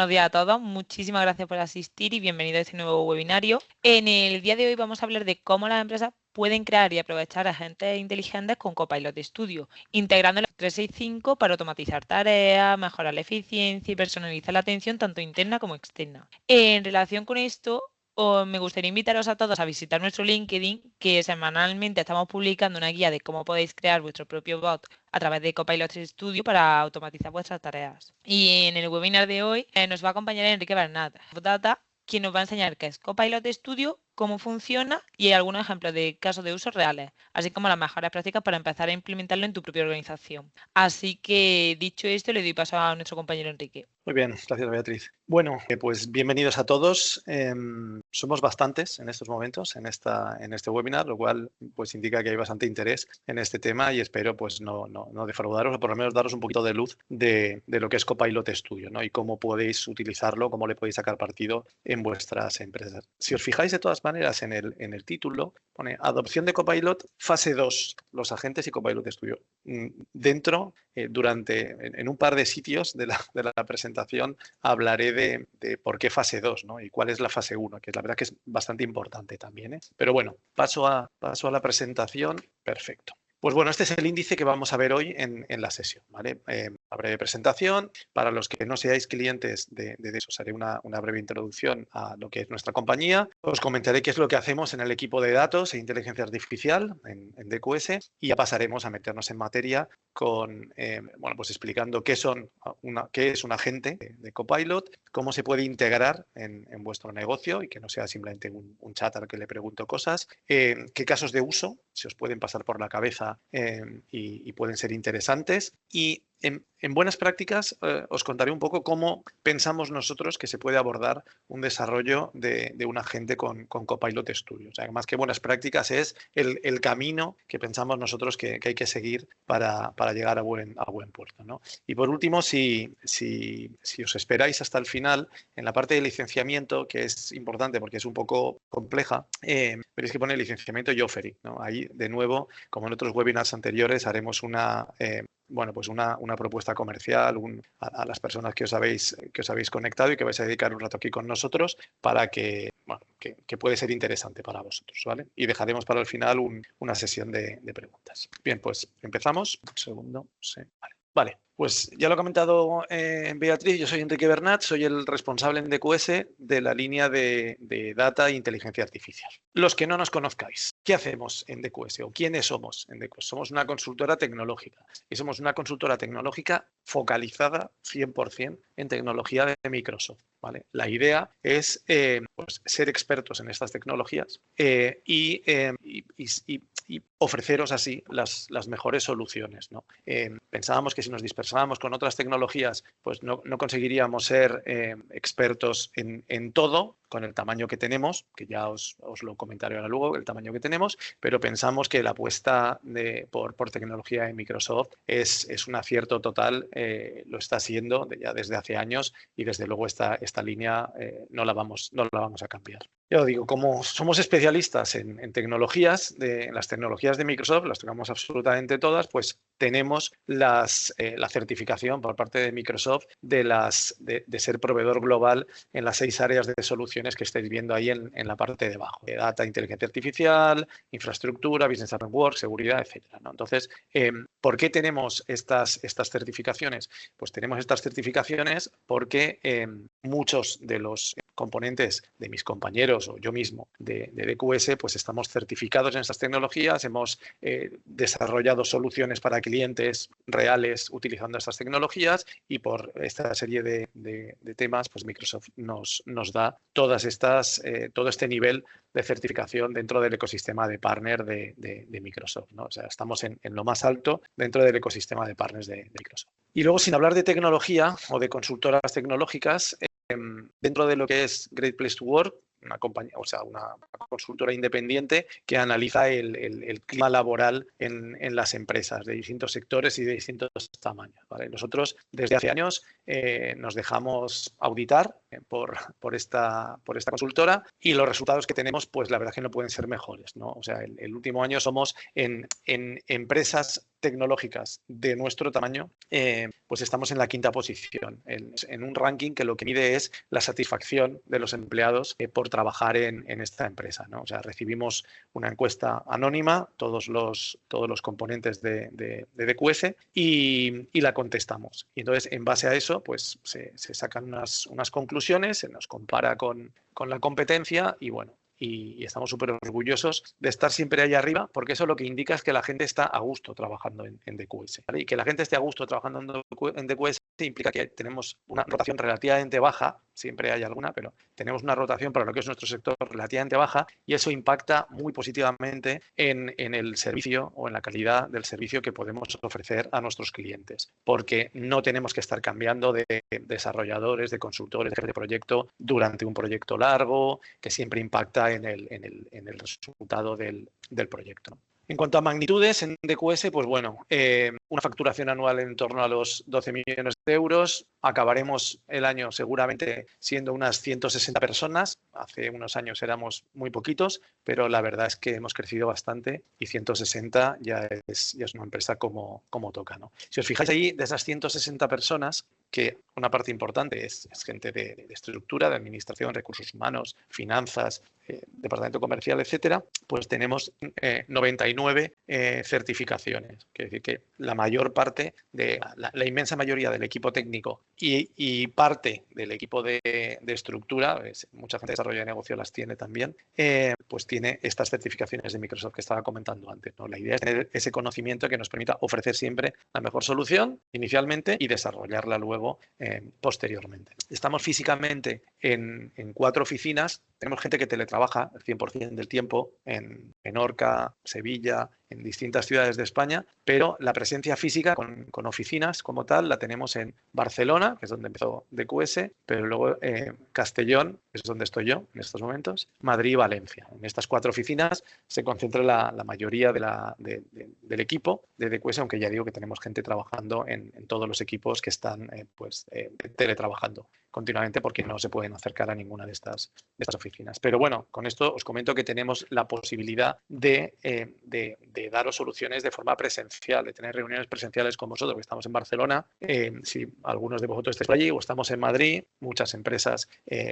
Buenos días a todos, muchísimas gracias por asistir y bienvenido a este nuevo webinario. En el día de hoy vamos a hablar de cómo las empresas pueden crear y aprovechar agentes inteligentes con Copilot Studio, integrando el 365 para automatizar tareas, mejorar la eficiencia y personalizar la atención tanto interna como externa. En relación con esto, me gustaría invitaros a todos a visitar nuestro LinkedIn, que semanalmente estamos publicando una guía de cómo podéis crear vuestro propio bot a través de Copilot Studio para automatizar vuestras tareas. Y en el webinar de hoy nos va a acompañar Enrique Bernat, Data, quien nos va a enseñar qué es Copilot Studio, cómo funciona y algunos ejemplos de casos de uso reales, así como las mejores prácticas para empezar a implementarlo en tu propia organización. Así que, dicho esto, le doy paso a nuestro compañero Enrique. Muy bien, gracias Beatriz. Bueno, pues bienvenidos a todos. Somos bastantes en estos momentos en este webinar, lo cual pues indica que hay bastante interés en este tema y espero pues no defraudaros o por lo menos daros un poquito de luz de lo que es Copilot Studio, ¿no? Y cómo podéis utilizarlo, cómo le podéis sacar partido en vuestras empresas. Si os fijáis de todas maneras en el título, pone adopción de Copilot fase 2, los agentes y Copilot Studio. Dentro, en un par de sitios de la presentación hablaré de por qué fase 2, ¿no? Y cuál es la fase 1, que la verdad que es bastante importante también, ¿eh? Pero bueno, paso a la presentación. Perfecto. Pues bueno, este es el índice que vamos a ver hoy en la sesión, ¿vale? Una breve presentación. Para los que no seáis clientes de eso, os haré una breve introducción a lo que es nuestra compañía. Os comentaré qué es lo que hacemos en el equipo de datos e inteligencia artificial en DQS y ya pasaremos a meternos en materia con, bueno, pues explicando qué es un agente de Copilot, cómo se puede integrar en vuestro negocio y que no sea simplemente un chat al que le pregunto cosas, qué casos de uso se os pueden pasar por la cabeza y pueden ser interesantes. Y en buenas prácticas os contaré un poco cómo pensamos nosotros que se puede abordar un desarrollo de un agente con Copilot Studio. O sea, más que buenas prácticas es el camino que pensamos nosotros que hay que seguir para llegar a buen puerto, ¿no? Y por último, si os esperáis hasta el final, en la parte de licenciamiento, que es importante porque es un poco compleja, veréis que pone licenciamiento y offering, ¿no? Ahí, de nuevo, como en otros webinars anteriores, haremos una propuesta comercial a las personas que os habéis conectado y que vais a dedicar un rato aquí con nosotros para que puede ser interesante para vosotros, ¿vale? Y dejaremos para el final una sesión de preguntas. Bien, pues empezamos. Un segundo. Sí, vale. Pues ya lo ha comentado Beatriz, yo soy Enrique Bernat, soy el responsable en DQS de la línea de Data e Inteligencia Artificial. Los que no nos conozcáis, ¿qué hacemos en DQS o quiénes somos en DQS? Somos una consultora tecnológica y somos una consultora tecnológica focalizada 100% en tecnología de Microsoft, ¿vale? La idea es pues, ser expertos en estas tecnologías y ofreceros así las mejores soluciones, ¿no? Pensábamos que si nos dispersábamos con otras tecnologías, pues no conseguiríamos ser expertos en todo con el tamaño que tenemos, que ya os lo comentaré ahora luego, el tamaño que tenemos, pero pensamos que la apuesta por tecnología de Microsoft es un acierto total, lo está siendo ya desde hace años y desde luego esta línea no la vamos a cambiar. Ya os digo, como somos especialistas en tecnologías, en las tecnologías de Microsoft, las tocamos absolutamente todas, pues tenemos la certificación por parte de Microsoft de ser proveedor global en las 6 áreas de soluciones que estáis viendo ahí en la parte de abajo. Data, inteligencia artificial, infraestructura, business at work, seguridad, etcétera, ¿no? Entonces, ¿por qué tenemos estas certificaciones? Pues tenemos estas certificaciones porque muchos de los componentes de mis compañeros o yo mismo de DQS, pues estamos certificados en estas tecnologías, hemos desarrollado soluciones para clientes reales utilizando estas tecnologías y por esta serie de temas, pues Microsoft nos da todo este nivel de certificación dentro del ecosistema de partner de Microsoft, ¿no? O sea, estamos en lo más alto dentro del ecosistema de partners de Microsoft. Y luego, sin hablar de tecnología o de consultoras tecnológicas, dentro de lo que es Great Place to Work, una compañía, o sea, una consultora independiente que analiza el clima laboral en las empresas de distintos sectores y de distintos tamaños, ¿vale? Nosotros, desde hace años, nos dejamos auditar por esta consultora, y los resultados que tenemos, pues la verdad es que no pueden ser mejores, ¿no? O sea, el último año somos en empresas tecnológicas de nuestro tamaño, pues estamos en la 5ª posición, en un ranking que lo que mide es la satisfacción de los empleados por trabajar en esta empresa, ¿no? O sea, recibimos una encuesta anónima, todos los componentes de DQS, y la contestamos. Y entonces, en base a eso, pues se sacan unas conclusiones, se nos compara con la competencia y bueno, y estamos súper orgullosos de estar siempre ahí arriba, porque eso lo que indica es que la gente está a gusto trabajando en DQS, ¿vale? Y que la gente esté a gusto trabajando en DQS implica que tenemos una rotación relativamente baja, siempre hay alguna, pero tenemos una rotación para lo que es nuestro sector relativamente baja, y eso impacta muy positivamente en el servicio o en la calidad del servicio que podemos ofrecer a nuestros clientes, porque no tenemos que estar cambiando de desarrolladores, de consultores, de proyecto durante un proyecto largo, que siempre impacta en el resultado del proyecto. En cuanto a magnitudes, en DQS, pues bueno, una facturación anual en torno a los 12 millones de euros. Acabaremos el año seguramente siendo unas 160 personas. Hace unos años éramos muy poquitos, pero la verdad es que hemos crecido bastante y 160 ya es una empresa como toca, ¿no? Si os fijáis ahí, de esas 160 personas, que una parte importante es gente de estructura, de administración, recursos humanos, finanzas, departamento comercial, etcétera, pues tenemos 99 certificaciones. Quiere decir que la mayor parte, la inmensa mayoría del equipo técnico y parte del equipo de estructura, mucha gente de desarrollo de negocio las tiene también, pues tiene estas certificaciones de Microsoft que estaba comentando antes, ¿no? La idea es tener ese conocimiento que nos permita ofrecer siempre la mejor solución inicialmente y desarrollarla luego posteriormente. Estamos físicamente en 4 oficinas. Tenemos gente que teletrabaja el 100% del tiempo en Menorca, Sevilla, en distintas ciudades de España, pero la presencia física con oficinas como tal la tenemos en Barcelona, que es donde empezó DQS, pero luego Castellón, que es donde estoy yo en estos momentos, Madrid y Valencia. En estas 4 oficinas se concentra la mayoría del equipo de DQS, aunque ya digo que tenemos gente trabajando en todos los equipos que están teletrabajando continuamente porque no se pueden acercar a ninguna de estas oficinas. Pero bueno, con esto os comento que tenemos la posibilidad de daros soluciones de forma presencial, de tener reuniones presenciales con vosotros, que estamos en Barcelona, si algunos de vosotros estáis por allí, o estamos en Madrid, muchas empresas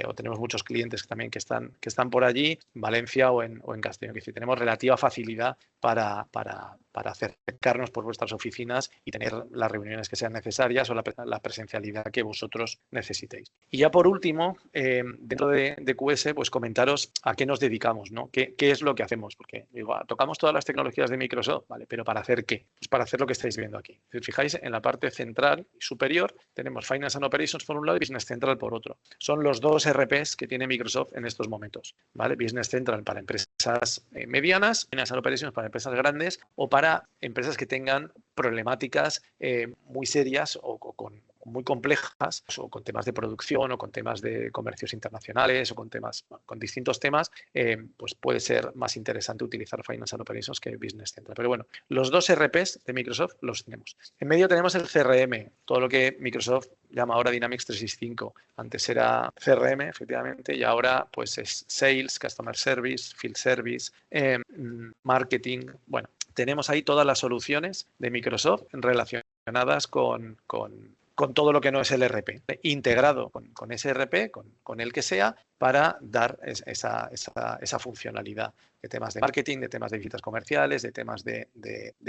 o tenemos muchos clientes también que están por allí, en Valencia o en Castellón. Es decir, tenemos relativa facilidad para acercarnos por vuestras oficinas y tener las reuniones que sean necesarias o la presencialidad que vosotros necesitéis. Y ya por último, dentro de QS, pues comentaros a qué nos dedicamos, ¿no? ¿Qué es lo que hacemos? Porque digo, tocamos todas las tecnologías de Microsoft, ¿vale? ¿Pero para hacer qué? Pues para hacer lo que estáis viendo aquí. Si os fijáis, en la parte central y superior tenemos Finance and Operations por un lado y Business Central por otro. Son los 2 ERPs que tiene Microsoft en estos momentos, ¿vale? Business Central para empresas medianas, Finance and Operations para empresas grandes o para empresas que tengan problemáticas muy serias o muy complejas, o con temas de producción o con temas de comercios internacionales o con distintos temas, pues puede ser más interesante utilizar Finance and Operations que Business Central. Pero bueno, los 2 ERPs de Microsoft los tenemos. En medio tenemos el CRM, todo lo que Microsoft llama ahora Dynamics 365. Antes era CRM, efectivamente, y ahora pues es Sales, Customer Service, Field Service, Marketing. Bueno, tenemos ahí todas las soluciones de Microsoft relacionadas con todo lo que no es el ERP, integrado con ese ERP, con el que sea, para dar esa funcionalidad de temas de marketing, de temas de visitas comerciales, de temas de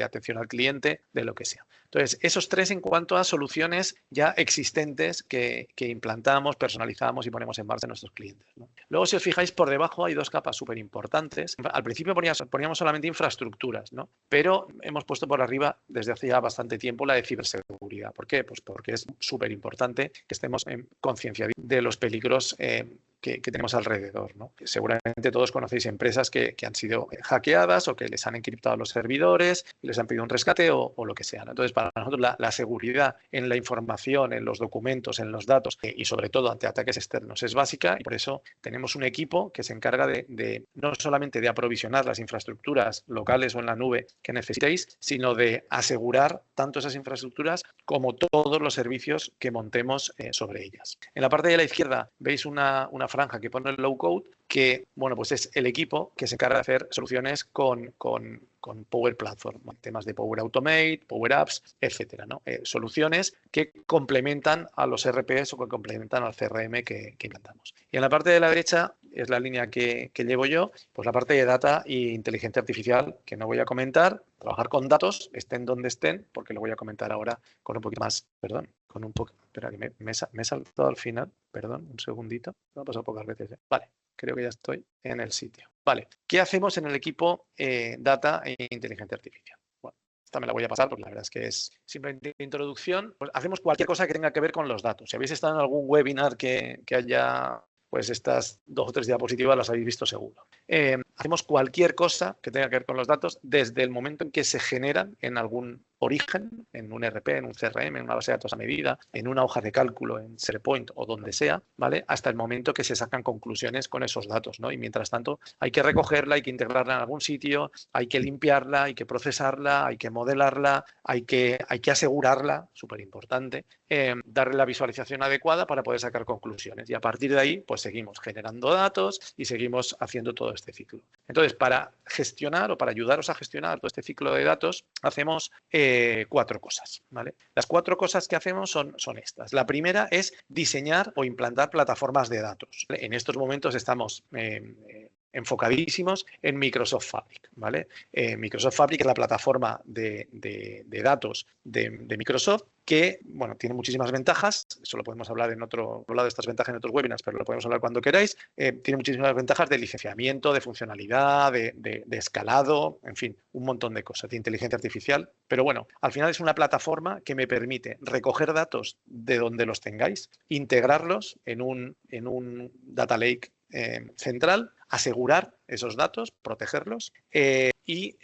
atención al cliente, de lo que sea. Entonces, esos 3 en cuanto a soluciones ya existentes que implantamos, personalizamos y ponemos en marcha a nuestros clientes, ¿no? Luego, si os fijáis, por debajo hay 2 capas súper importantes. Al principio poníamos solamente infraestructuras, ¿no? Pero hemos puesto por arriba desde hace ya bastante tiempo la de ciberseguridad. ¿Por qué? Pues porque es súper importante que estemos en conciencia de los peligros que tenemos alrededor, ¿no? Seguramente todos conocéis empresas que han sido hackeadas o que les han encriptado los servidores, les han pedido un rescate o lo que sea, ¿no? Entonces, para nosotros la seguridad en la información, en los documentos, en los datos y sobre todo ante ataques externos es básica, y por eso tenemos un equipo que se encarga de no solamente de aprovisionar las infraestructuras locales o en la nube que necesitéis, sino de asegurar tanto esas infraestructuras como todos los servicios que montemos sobre ellas. En la parte de la izquierda veis una franja que pone el low code, que bueno, pues es el equipo que se encarga de hacer soluciones con Power Platform, temas de Power Automate, Power Apps, etcétera, ¿no? Soluciones que complementan a los RPs o que complementan al CRM que implantamos. Y en la parte de la derecha es la línea que llevo yo, pues la parte de data e inteligencia artificial, que no voy a comentar, trabajar con datos, estén donde estén, porque lo voy a comentar ahora con un poquito más, perdón, con un poco, espera que me he saltado al final, perdón, un segundito, me ha pasado pocas veces, ¿eh? Vale. Creo que ya estoy en el sitio. Vale, ¿qué hacemos en el equipo Data e Inteligencia Artificial? Bueno, esta me la voy a pasar porque la verdad es que es simplemente introducción. Pues hacemos cualquier cosa que tenga que ver con los datos. Si habéis estado en algún webinar que haya, pues estas 2 o 3 diapositivas las habéis visto seguro. Hacemos cualquier cosa que tenga que ver con los datos desde el momento en que se generan en algún origen, en un RP, en un CRM, en una base de datos a medida, en una hoja de cálculo, en SharePoint o donde sea, ¿vale? Hasta el momento que se sacan conclusiones con esos datos, ¿no? Y mientras tanto hay que recogerla, hay que integrarla en algún sitio, hay que limpiarla, hay que procesarla, hay que modelarla, hay que asegurarla, súper importante, darle la visualización adecuada para poder sacar conclusiones. Y a partir de ahí, pues seguimos generando datos y seguimos haciendo todo este ciclo. Entonces, para gestionar o para ayudaros a gestionar todo este ciclo de datos, hacemos 4 cosas, ¿vale? Las 4 cosas que hacemos son estas. La primera es diseñar o implantar plataformas de datos. En estos momentos estamos enfocadísimos en Microsoft Fabric, ¿vale? Microsoft Fabric es la plataforma de datos de Microsoft que, bueno, tiene muchísimas ventajas. Eso lo podemos hablar en otro lado de estas ventajas en otros webinars, pero lo podemos hablar cuando queráis. Tiene muchísimas ventajas de licenciamiento, de funcionalidad, de escalado, en fin, un montón de cosas, de inteligencia artificial. Pero bueno, al final es una plataforma que me permite recoger datos de donde los tengáis, integrarlos en un data lake central, asegurar esos datos, protegerlos y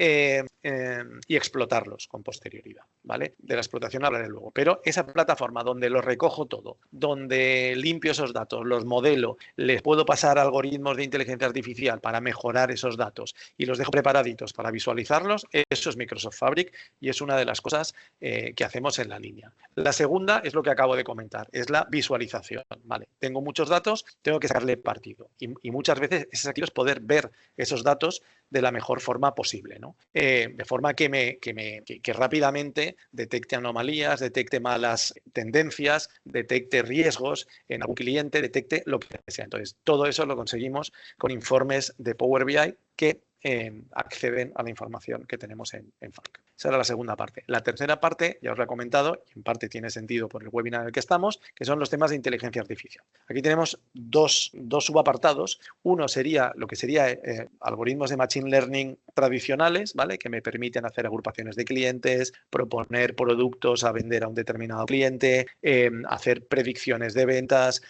explotarlos con posterioridad, ¿vale? De la explotación hablaré luego, pero esa plataforma donde lo recojo todo, donde limpio esos datos, los modelo, les puedo pasar algoritmos de inteligencia artificial para mejorar esos datos y los dejo preparaditos para visualizarlos, eso es Microsoft Fabric y es una de las cosas que hacemos en la línea. La segunda es lo que acabo de comentar, es la visualización, ¿vale? Tengo muchos datos, tengo que sacarle partido y muchas veces ese sentido es poder ver esos datos de la mejor forma posible, ¿no? De forma que rápidamente detecte anomalías, detecte malas tendencias, detecte riesgos en algún cliente, detecte lo que sea. Entonces, todo eso lo conseguimos con informes de Power BI que acceden a la información que tenemos en Fabric. Esa era la segunda parte. La tercera parte, ya os lo he comentado, y en parte tiene sentido por el webinar en el que estamos, que son los temas de inteligencia artificial. Aquí tenemos dos subapartados. Uno sería lo que sería algoritmos de Machine Learning tradicionales, ¿vale? Que me permiten hacer agrupaciones de clientes, proponer productos a vender a un determinado cliente, hacer predicciones de ventas,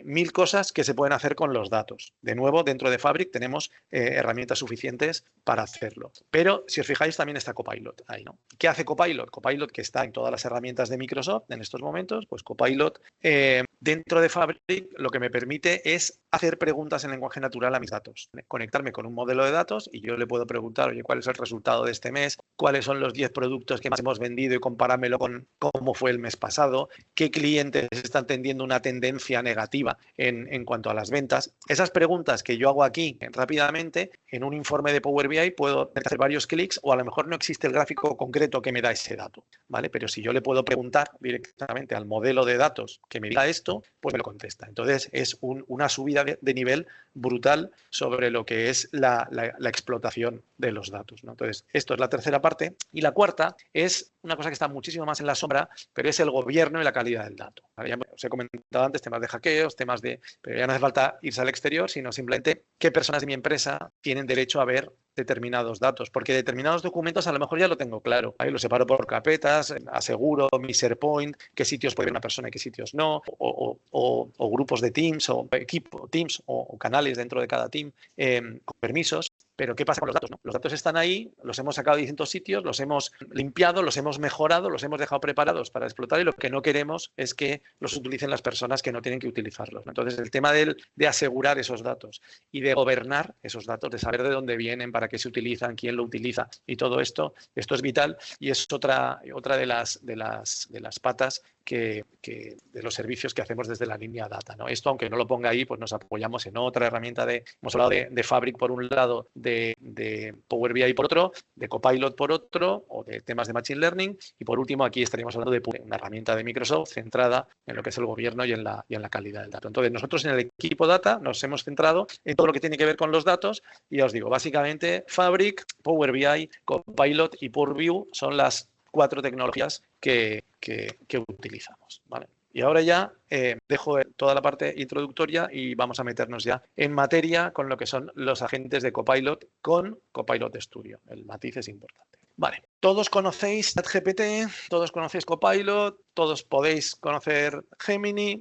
mil cosas que se pueden hacer con los datos. De nuevo, dentro de Fabric tenemos herramientas suficientes para hacerlo. Pero si os fijáis, también está Copilot ahí, ¿no? ¿Qué hace Copilot? Copilot, que está en todas las herramientas de Microsoft en estos momentos, pues Copilot dentro de Fabric lo que me permite es hacer preguntas en lenguaje natural a mis datos, conectarme con un modelo de datos y yo le puedo preguntar, oye, ¿cuál es el resultado de este mes? ¿Cuáles son los 10 productos que más hemos vendido y comparármelo con cómo fue el mes pasado? ¿Qué clientes están teniendo una tendencia negativa en cuanto a las ventas? Esas preguntas que yo hago aquí rápidamente, en un informe de Power BI puedo hacer varios clics o a lo mejor no existe el gráfico concreto que me da ese dato, ¿vale? Pero si yo le puedo preguntar directamente al modelo de datos que me diga esto, pues me lo contesta. Entonces es una subida de nivel brutal sobre lo que es la explotación de los datos, ¿no? Entonces esto es la tercera parte. Y la cuarta es una cosa que está muchísimo más en la sombra, pero es el gobierno y la calidad del dato, ¿vale? os he comentado antes, temas de hackeos, temas de... Pero ya no hace falta irse al exterior, sino simplemente qué personas de mi empresa tienen derecho a ver determinados datos, porque determinados documentos a lo mejor ya lo tengo claro. Ahí lo separo por carpetas, aseguro mi SharePoint, qué sitios puede ver una persona y qué sitios no, o grupos de Teams, o equipo Teams, o canales dentro de cada team con permisos. Pero ¿qué pasa con los datos? ¿No? Los datos están ahí, los hemos sacado de distintos sitios, los hemos limpiado, los hemos mejorado, los hemos dejado preparados para explotar y lo que no queremos es que los utilicen las personas que no tienen que utilizarlos. Entonces, el tema de asegurar esos datos y de gobernar esos datos, de saber de dónde vienen, para qué se utilizan, quién lo utiliza y todo esto es vital y es otra de las patas de los servicios que hacemos desde la línea data, ¿no? Esto, aunque no lo ponga ahí, pues nos apoyamos en otra herramienta hemos hablado de Fabric por un lado, de Power BI por otro, de Copilot por otro, o de temas de Machine Learning, y por último aquí estaríamos hablando de una herramienta de Microsoft centrada en lo que es el gobierno y en la calidad del dato. Entonces, nosotros en el equipo data nos hemos centrado en todo lo que tiene que ver con los datos y ya os digo, básicamente Fabric, Power BI, Copilot y Purview son las 4 tecnologías que utilizamos, ¿vale? Y ahora ya dejo toda la parte introductoria y vamos a meternos ya en materia con lo que son los agentes de Copilot con Copilot Studio. El matiz es importante. Vale, todos conocéis ChatGPT, todos conocéis Copilot, todos podéis conocer Gemini.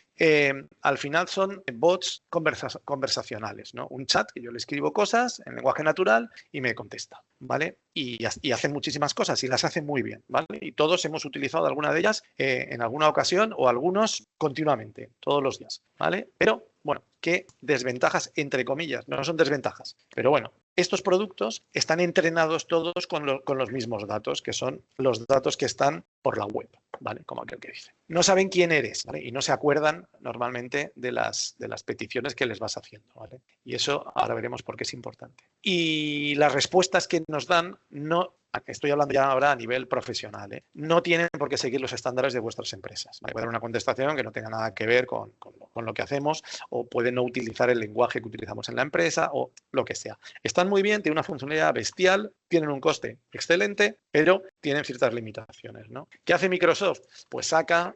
Al final son bots conversacionales, ¿no? Un chat que yo le escribo cosas en lenguaje natural y me contesta, ¿vale? Y hace muchísimas cosas y las hace muy bien, ¿vale? Y todos hemos utilizado alguna de ellas en alguna ocasión o algunos continuamente, todos los días, ¿vale? Pero, bueno, ¿qué desventajas, entre comillas? No son desventajas, pero bueno, estos productos están entrenados todos con los mismos datos, que son los datos que están por la web, ¿vale? Como aquel que dice. No saben quién eres, ¿vale? Y no se acuerdan normalmente de las peticiones que les vas haciendo, ¿vale? Y eso ahora veremos por qué es importante. Y las respuestas que nos dan no... Estoy hablando ya ahora a nivel profesional, ¿eh? No tienen por qué seguir los estándares de vuestras empresas. ¿Vale? Puede dar una contestación que no tenga nada que ver con lo que hacemos o pueden no utilizar el lenguaje que utilizamos en la empresa o lo que sea. Están muy bien, tienen una funcionalidad bestial, tienen un coste excelente, pero tienen ciertas limitaciones, ¿no? ¿Qué hace Microsoft? Pues saca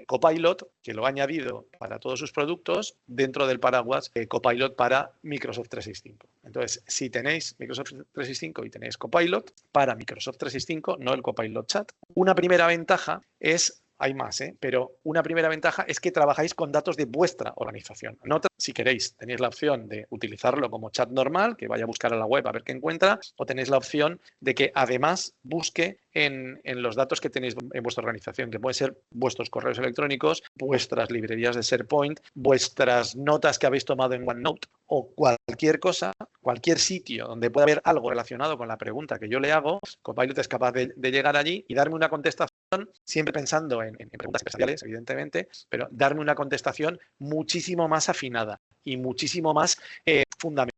Copilot, que lo ha añadido para todos sus productos, dentro del paraguas Copilot para Microsoft 365. Entonces, si tenéis Microsoft 365 y tenéis Copilot para Microsoft 365, no el Copilot Chat, una primera ventaja es... Hay más, pero una primera ventaja es que trabajáis con datos de vuestra organización. No, si queréis, tenéis la opción de utilizarlo como chat normal, que vaya a buscar a la web a ver qué encuentra, o tenéis la opción de que además busque en los datos que tenéis en vuestra organización, que pueden ser vuestros correos electrónicos, vuestras librerías de SharePoint, vuestras notas que habéis tomado en OneNote o cualquier cosa, cualquier sitio donde pueda haber algo relacionado con la pregunta que yo le hago. Copilot es capaz de llegar allí y darme una contestación, siempre pensando en preguntas empresariales, evidentemente, pero darme una contestación muchísimo más afinada y muchísimo más fundamental.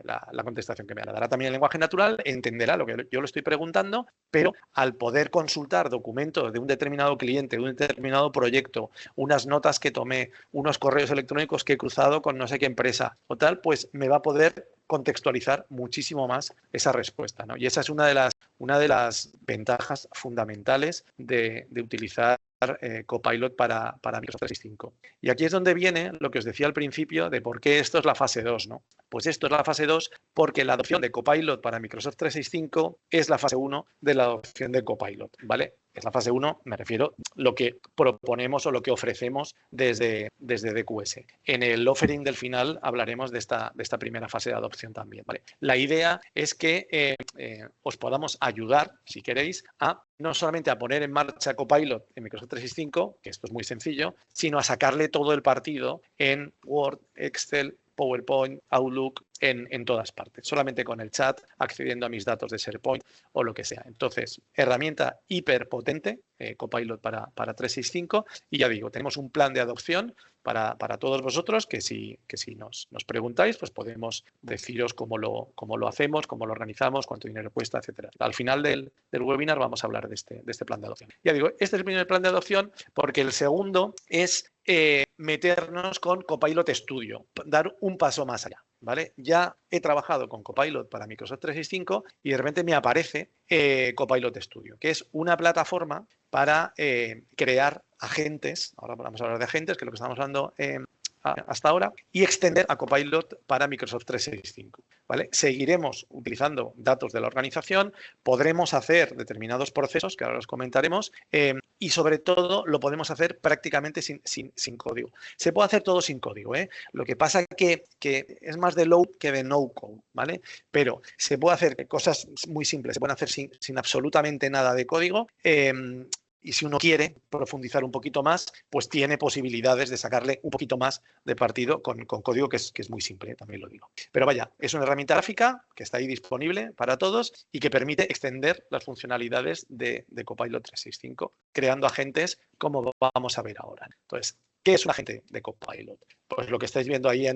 La contestación que me dará también en lenguaje natural, entenderá lo que yo le estoy preguntando, pero al poder consultar documentos de un determinado cliente, de un determinado proyecto, unas notas que tomé, unos correos electrónicos que he cruzado con no sé qué empresa o tal, pues me va a poder contextualizar muchísimo más esa respuesta, ¿no? Y esa es una de las ventajas fundamentales de utilizar Copilot para Microsoft 365. Y aquí es donde viene lo que os decía al principio de por qué esto es la fase 2, ¿no? Pues esto es la fase 2 porque la adopción de Copilot para Microsoft 365 es la fase 1 de la adopción de Copilot, ¿vale? Es la fase 1, me refiero lo que proponemos o lo que ofrecemos desde DQS. En el offering del final hablaremos de esta primera fase de adopción también, ¿vale? La idea es que os podamos ayudar, si queréis, no solamente a poner en marcha Copilot en Microsoft 365, que esto es muy sencillo, sino a sacarle todo el partido en Word, Excel, PowerPoint, Outlook, en todas partes, solamente con el chat, accediendo a mis datos de SharePoint o lo que sea. Entonces, herramienta hiperpotente, Copilot para 365, y ya digo, tenemos un plan de adopción para todos vosotros que si nos preguntáis, pues podemos deciros cómo lo hacemos, cómo lo organizamos, cuánto dinero cuesta, etcétera. Al final del webinar vamos a hablar de este plan de adopción. Ya digo, este es el primer plan de adopción porque el segundo es meternos con Copilot Studio, dar un paso más allá. ¿vale? Ya he trabajado con Copilot para Microsoft 365 y de repente me aparece Copilot Studio, que es una plataforma para crear agentes. Ahora vamos a hablar de agentes, que es lo que estamos hablando hasta ahora, y extender a Copilot para Microsoft 365. ¿Vale? Seguiremos utilizando datos de la organización, podremos hacer determinados procesos, que ahora los comentaremos, y sobre todo lo podemos hacer prácticamente sin código. Se puede hacer todo sin código, ¿eh? Lo que pasa que es más de low que de no code, ¿vale? Pero se puede hacer cosas muy simples, se pueden hacer sin absolutamente nada de código. Y si uno quiere profundizar un poquito más, pues tiene posibilidades de sacarle un poquito más de partido con código que es muy simple, también lo digo. Pero vaya, es una herramienta gráfica que está ahí disponible para todos y que permite extender las funcionalidades de Copilot 365, creando agentes como vamos a ver ahora. Entonces, ¿qué es un agente de Copilot? Pues lo que estáis viendo ahí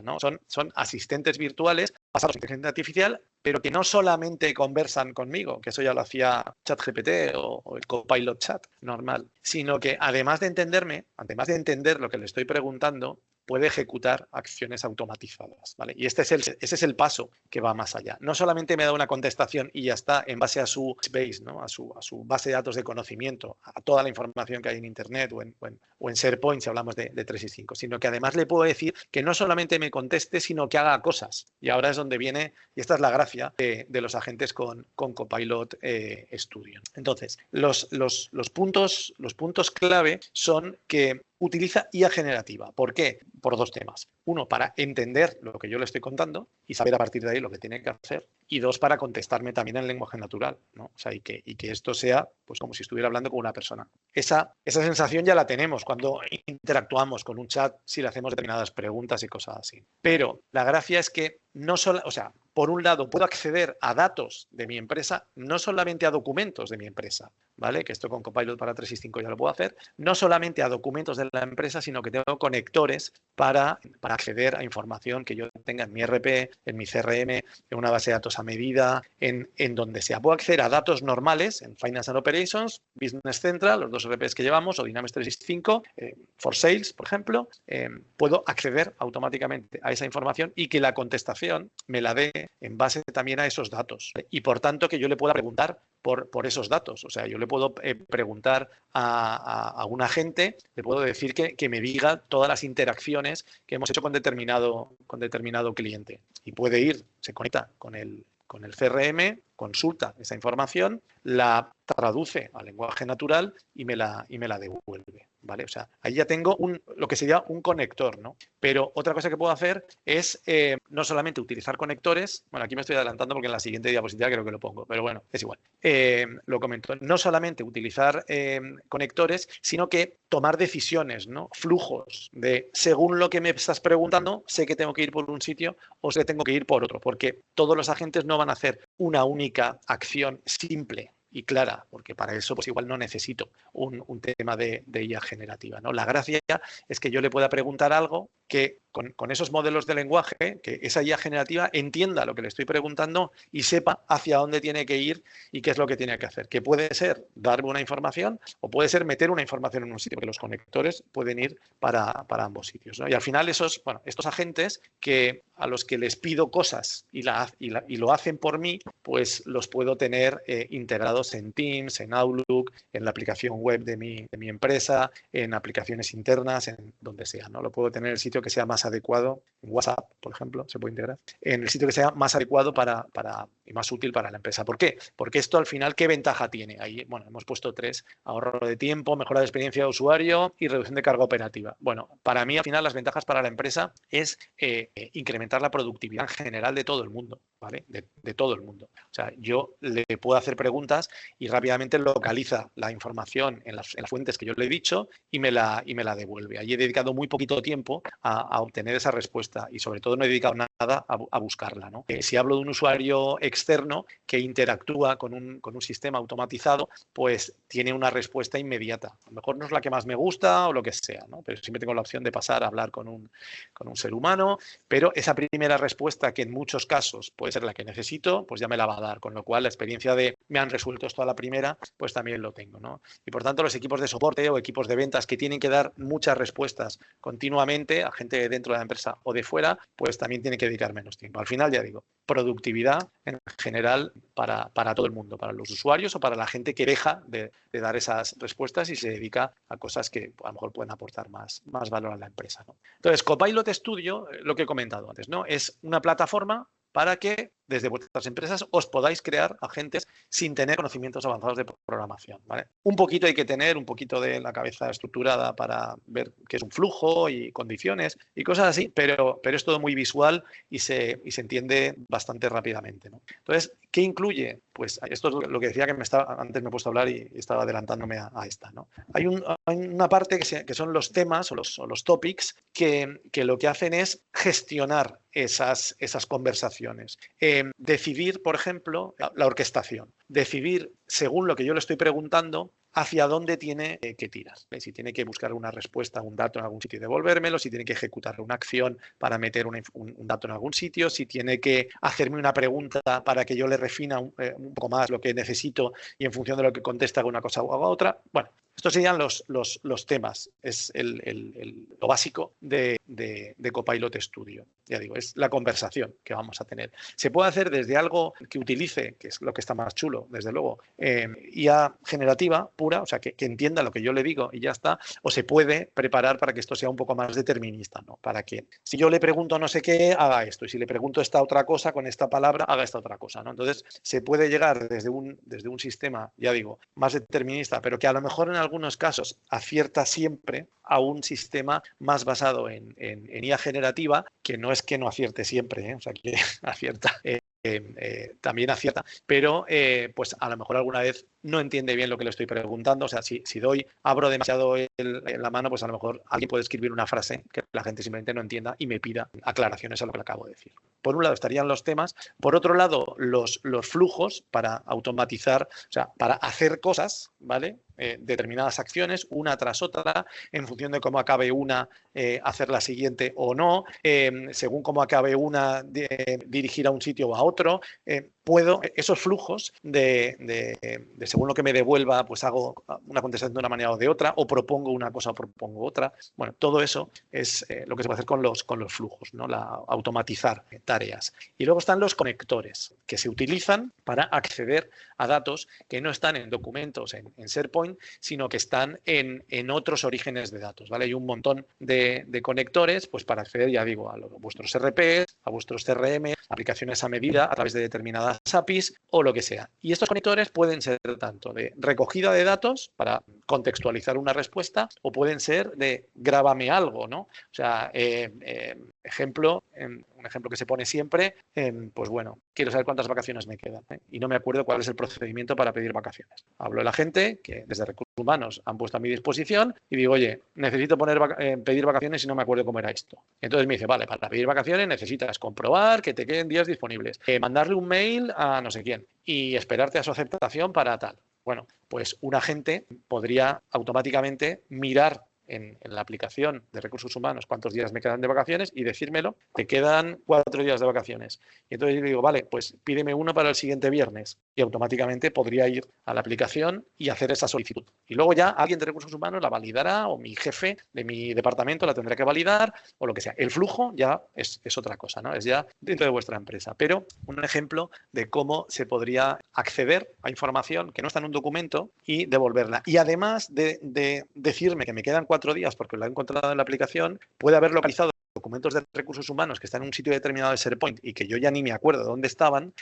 ¿no? Son asistentes virtuales basados en inteligencia artificial, pero que no solamente conversan conmigo, que eso ya lo hacía ChatGPT o el Copilot Chat normal, sino que además de entenderme, además de entender lo que le estoy preguntando, puede ejecutar acciones automatizadas, ¿vale? Y ese es el paso que va más allá. No solamente me da una contestación y ya está en base a su base, ¿no? a su base de datos de conocimiento, a toda la información que hay en Internet o en SharePoint, si hablamos de 365, sino que además le puedo decir que no solamente me conteste, sino que haga cosas. Y ahora es donde viene, y esta es la gracia de los agentes con Copilot Studio. Entonces, los puntos clave son que utiliza IA generativa. ¿Por qué? Por dos temas. Uno, para entender lo que yo le estoy contando y saber a partir de ahí lo que tiene que hacer. Y dos, para contestarme también en lenguaje natural, ¿no? O sea, y que esto sea pues como si estuviera hablando con una persona. Esa sensación ya la tenemos cuando interactuamos con un chat, si le hacemos determinadas preguntas y cosas así. Pero la gracia es que no solo, o sea, por un lado, puedo acceder a datos de mi empresa, no solamente a documentos de mi empresa, ¿vale? Que esto con Copilot para 365 ya lo puedo hacer, no solamente a documentos de la empresa, sino que tengo conectores para acceder a información que yo tenga en mi RP, en mi CRM, en una base de datos a medida, en donde sea. Puedo acceder a datos normales en Finance and Operations, Business Central, los dos RPs que llevamos, o Dynamics 365, For Sales, por ejemplo. Puedo acceder automáticamente a esa información y que la contestación me la dé en base también a esos datos. Y por tanto que yo le pueda preguntar por esos datos. O sea, yo le puedo preguntar a un agente, le puedo decir que me diga todas las interacciones que hemos hecho con determinado cliente. Y puede ir, se conecta con el CRM, consulta esa información, la traduce al lenguaje natural y me la devuelve, ¿vale? O sea, ahí ya tengo lo que sería un conector, ¿no? Pero otra cosa que puedo hacer es no solamente utilizar conectores, bueno, aquí me estoy adelantando porque en la siguiente diapositiva creo que lo pongo, pero bueno, es igual. Lo comento, no solamente utilizar conectores, sino que tomar decisiones, ¿no? Flujos de, según lo que me estás preguntando, sé que tengo que ir por un sitio o sé que tengo que ir por otro, porque todos los agentes no van a hacer una única acción simple y clara, porque para eso pues igual no necesito un tema de IA generativa, ¿no? La gracia es que yo le pueda preguntar algo que con esos modelos de lenguaje, que esa IA generativa entienda lo que le estoy preguntando y sepa hacia dónde tiene que ir y qué es lo que tiene que hacer. Que puede ser darme una información o puede ser meter una información en un sitio, porque los conectores pueden ir para ambos sitios, ¿no? Y al final estos agentes a los que les pido cosas y lo hacen por mí, pues los puedo tener integrados en Teams, en Outlook, en la aplicación web de mi empresa, en aplicaciones internas, en donde sea, ¿no? Lo puedo tener en el sitio que sea más adecuado, en WhatsApp, por ejemplo, se puede integrar, en el sitio que sea más adecuado y más útil para la empresa. ¿Por qué? Porque esto al final, ¿qué ventaja tiene? Ahí, bueno, hemos puesto 3, ahorro de tiempo, mejora de experiencia de usuario y reducción de carga operativa. Bueno, para mí al final las ventajas para la empresa es incrementar la productividad en general de todo el mundo, ¿vale? De todo el mundo. O sea, yo le puedo hacer preguntas y rápidamente localiza la información en las fuentes que yo le he dicho y me la devuelve. Allí he dedicado muy poquito tiempo a obtener esa respuesta y sobre todo no he dedicado nada a buscarla, ¿no? Si hablo de un usuario externo que interactúa con un sistema automatizado, pues tiene una respuesta inmediata. A lo mejor no es la que más me gusta o lo que sea, ¿no? Pero siempre tengo la opción de pasar a hablar con un ser humano, pero esa primera respuesta, que en muchos casos puede ser la que necesito, pues ya me la va a dar, con lo cual la experiencia de me han resuelto esto a la primera, pues también lo tengo, ¿no? Y por tanto los equipos de soporte o equipos de ventas que tienen que dar muchas respuestas continuamente a gente dentro de la empresa o de fuera, pues también tienen que dedicar menos tiempo. Al final, ya digo, productividad en general para todo el mundo, para los usuarios o para la gente que deja de dar esas respuestas y se dedica a cosas que a lo mejor pueden aportar más valor a la empresa, ¿no? Entonces, Copilot Studio, lo que he comentado antes, ¿no? Es una plataforma para que desde vuestras empresas os podáis crear agentes sin tener conocimientos avanzados de programación, ¿vale? Un poquito hay que tener, un poquito de la cabeza estructurada para ver qué es un flujo y condiciones y cosas así, pero es todo muy visual y se entiende bastante rápidamente, ¿no? Entonces, ¿qué incluye? Pues esto es lo que decía que antes me he puesto a hablar y estaba adelantándome a esta, ¿no? Hay una parte que son los temas o los topics que lo que hacen es gestionar esas conversaciones. Decidir, por ejemplo, la orquestación. Decidir, según lo que yo le estoy preguntando, hacia dónde tiene que tirar. Si tiene que buscar una respuesta, un dato en algún sitio y devolvérmelo, si tiene que ejecutar una acción para meter un dato en algún sitio, si tiene que hacerme una pregunta para que yo le refina un poco más lo que necesito y en función de lo que contesta haga una cosa o haga otra. Bueno, estos serían los temas, es lo básico de Copilot Studio. Ya digo, es la conversación que vamos a tener. Se puede hacer desde algo que utilice, que es lo que está más chulo, desde luego, IA generativa, pura, o sea, que entienda lo que yo le digo y ya está, o se puede preparar para que esto sea un poco más determinista, ¿no? Para que si yo le pregunto no sé qué, haga esto, y si le pregunto esta otra cosa con esta palabra, haga esta otra cosa, ¿no? Entonces, se puede llegar desde un sistema, ya digo, más determinista, pero que a lo mejor en algunos casos acierta siempre a un sistema más basado en IA generativa, que no es que no acierte siempre, o sea, que acierta. También acierta, pero pues a lo mejor alguna vez no entiende bien lo que le estoy preguntando. O sea, si abro demasiado la mano, pues a lo mejor alguien puede escribir una frase que la gente simplemente no entienda y me pida aclaraciones a lo que le acabo de decir. Por un lado estarían los temas, por otro lado los flujos para automatizar, o sea, para hacer cosas, ¿vale? Determinadas acciones, una tras otra, en función de cómo acabe una, hacer la siguiente o no, según cómo acabe una, dirigir a un sitio o a otro. Puedo, esos flujos de según lo que me devuelva, pues hago una contestación de una manera o de otra, o propongo una cosa o propongo otra. Bueno, todo eso es lo que se puede hacer con los flujos, ¿no? Automatizar tareas. Y luego están los conectores, que se utilizan para acceder a datos que no están en documentos en SharePoint, sino que están en otros orígenes de datos, ¿vale? Hay un montón de conectores, pues para acceder, ya digo, a vuestros RPs, a vuestros CRM, aplicaciones a medida a través de determinadas APIs o lo que sea. Y estos conectores pueden ser tanto de recogida de datos para contextualizar una respuesta o pueden ser de grábame algo, ¿no? O sea, un ejemplo que se pone siempre, pues bueno, quiero saber cuántas vacaciones me quedan, ¿eh? Y no me acuerdo cuál es el procedimiento para pedir vacaciones. Hablo de la gente que desde Recursos Humanos han puesto a mi disposición y digo, oye, necesito pedir vacaciones y no me acuerdo cómo era esto. Entonces me dice, vale, para pedir vacaciones necesitas comprobar que te queden días disponibles, mandarle un mail a no sé quién y esperarte a su aceptación para tal. Bueno, pues un agente podría automáticamente mirar en la aplicación de Recursos Humanos cuántos días me quedan de vacaciones y decírmelo, te quedan 4 días de vacaciones. Y entonces yo le digo, vale, pues pídeme uno para el siguiente viernes. Y automáticamente podría ir a la aplicación y hacer esa solicitud. Y luego ya alguien de Recursos Humanos la validará o mi jefe de mi departamento la tendrá que validar o lo que sea. El flujo ya es otra cosa, ¿no? Es ya dentro de vuestra empresa. Pero un ejemplo de cómo se podría acceder a información que no está en un documento y devolverla. Y además de decirme que me quedan 4 días porque lo he encontrado en la aplicación, puede haber localizado documentos de Recursos Humanos que están en un sitio determinado de SharePoint y que yo ya ni me acuerdo de dónde estaban,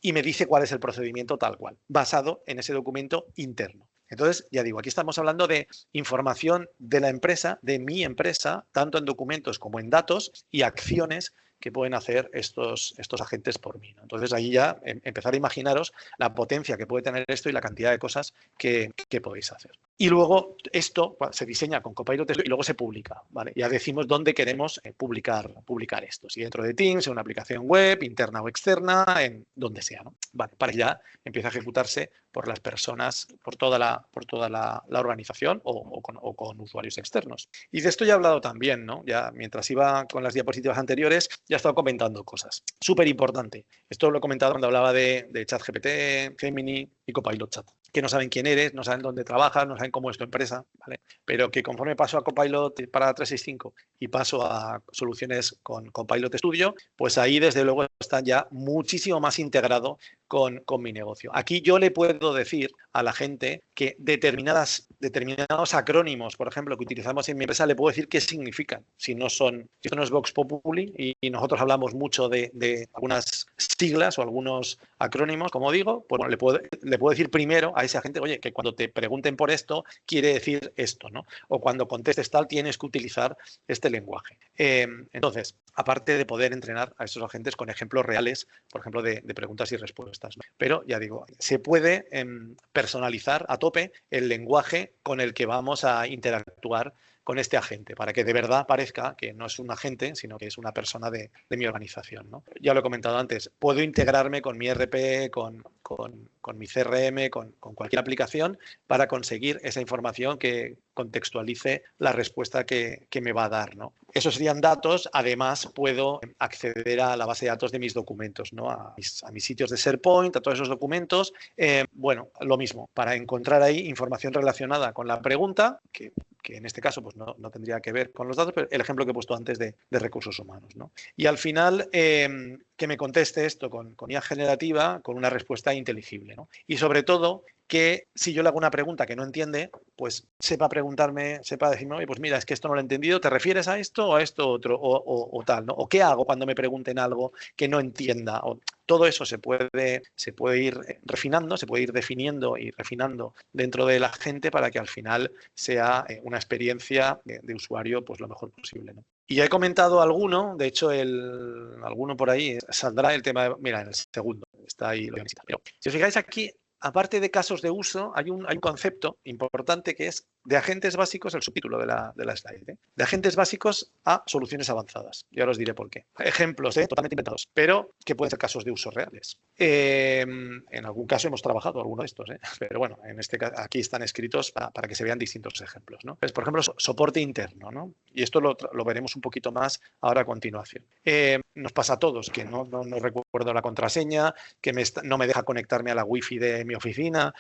y me dice cuál es el procedimiento tal cual, basado en ese documento interno. Entonces, ya digo, aquí estamos hablando de información de la empresa, de mi empresa, tanto en documentos como en datos y acciones que pueden hacer estos agentes por mí, ¿no? Entonces ahí ya empezar a imaginaros la potencia que puede tener esto y la cantidad de cosas que podéis hacer. Y luego esto se diseña con Copilot y luego se publica, ¿vale? Ya decimos dónde queremos publicar esto, si dentro de Teams, en una aplicación web, interna o externa, en donde sea, ¿no? Vale, para que ya empiece a ejecutarse por las personas, por toda la organización o con usuarios externos. Y de esto ya he hablado también, ¿no? Ya mientras iba con las diapositivas anteriores, ya he estado comentando cosas. Súper importante. Esto lo he comentado cuando hablaba de ChatGPT, Gemini y Copilot Chat, que no saben quién eres, no saben dónde trabajas, no saben cómo es tu empresa, ¿vale? Pero que conforme paso a Copilot para 365 y paso a soluciones con Copilot Studio, pues ahí desde luego está ya muchísimo más integrado con mi negocio. Aquí yo le puedo decir a la gente que determinados acrónimos, por ejemplo, que utilizamos en mi empresa, le puedo decir qué significan. Si esto no es Vox Populi y nosotros hablamos mucho de algunas siglas o algunos acrónimos, como digo, pues le puedo decir primero a esa gente, oye, que cuando te pregunten por esto, quiere decir esto, ¿no? O cuando contestes tal, tienes que utilizar este lenguaje. Entonces, aparte de poder entrenar a estos agentes con ejemplos reales, por ejemplo, de preguntas y respuestas, ¿no? Pero ya digo, se puede personalizar a tope el lenguaje con el que vamos a interactuar con este agente, para que de verdad parezca que no es un agente, sino que es una persona de mi organización, ¿no? Ya lo he comentado antes, puedo integrarme con mi ERP, con mi CRM, con cualquier aplicación para conseguir esa información que contextualice la respuesta que me va a dar, ¿no? Esos serían datos. Además, puedo acceder a la base de datos de mis documentos, ¿no? A mis sitios de SharePoint, a todos esos documentos. Bueno, lo mismo, para encontrar ahí información relacionada con la pregunta, que en este caso pues no tendría que ver con los datos, pero el ejemplo que he puesto antes de recursos humanos, ¿no? Y al final, que me conteste esto con IA generativa, con una respuesta inteligible, ¿no? Y sobre todo, que si yo le hago una pregunta que no entiende, pues sepa preguntarme, sepa decirme, oye, pues mira, es que esto no lo he entendido, ¿te refieres a esto o a esto otro o tal, ¿no? O qué hago cuando me pregunten algo que no entienda. Todo eso se puede ir refinando, se puede ir definiendo y refinando dentro de la gente para que al final sea una experiencia de usuario pues lo mejor posible, ¿no? Y ya he comentado alguno, de hecho alguno por ahí saldrá el tema de, mira, en el segundo, está ahí lo voy a necesitar. Pero si os fijáis aquí, aparte de casos de uso, hay un concepto importante que es de agentes básicos, el subtítulo de la slide, ¿eh? De agentes básicos a soluciones avanzadas. Y ahora os diré por qué. Ejemplos, totalmente inventados, pero que pueden ser casos de uso reales. En algún caso hemos trabajado alguno de estos, pero bueno, en este caso aquí están escritos para que se vean distintos ejemplos, ¿no? Pues, por ejemplo, soporte interno, ¿no? Y esto lo veremos un poquito más ahora a continuación. Nos pasa a todos que no recuerdo la contraseña, que no me deja conectarme a la wifi de mi oficina,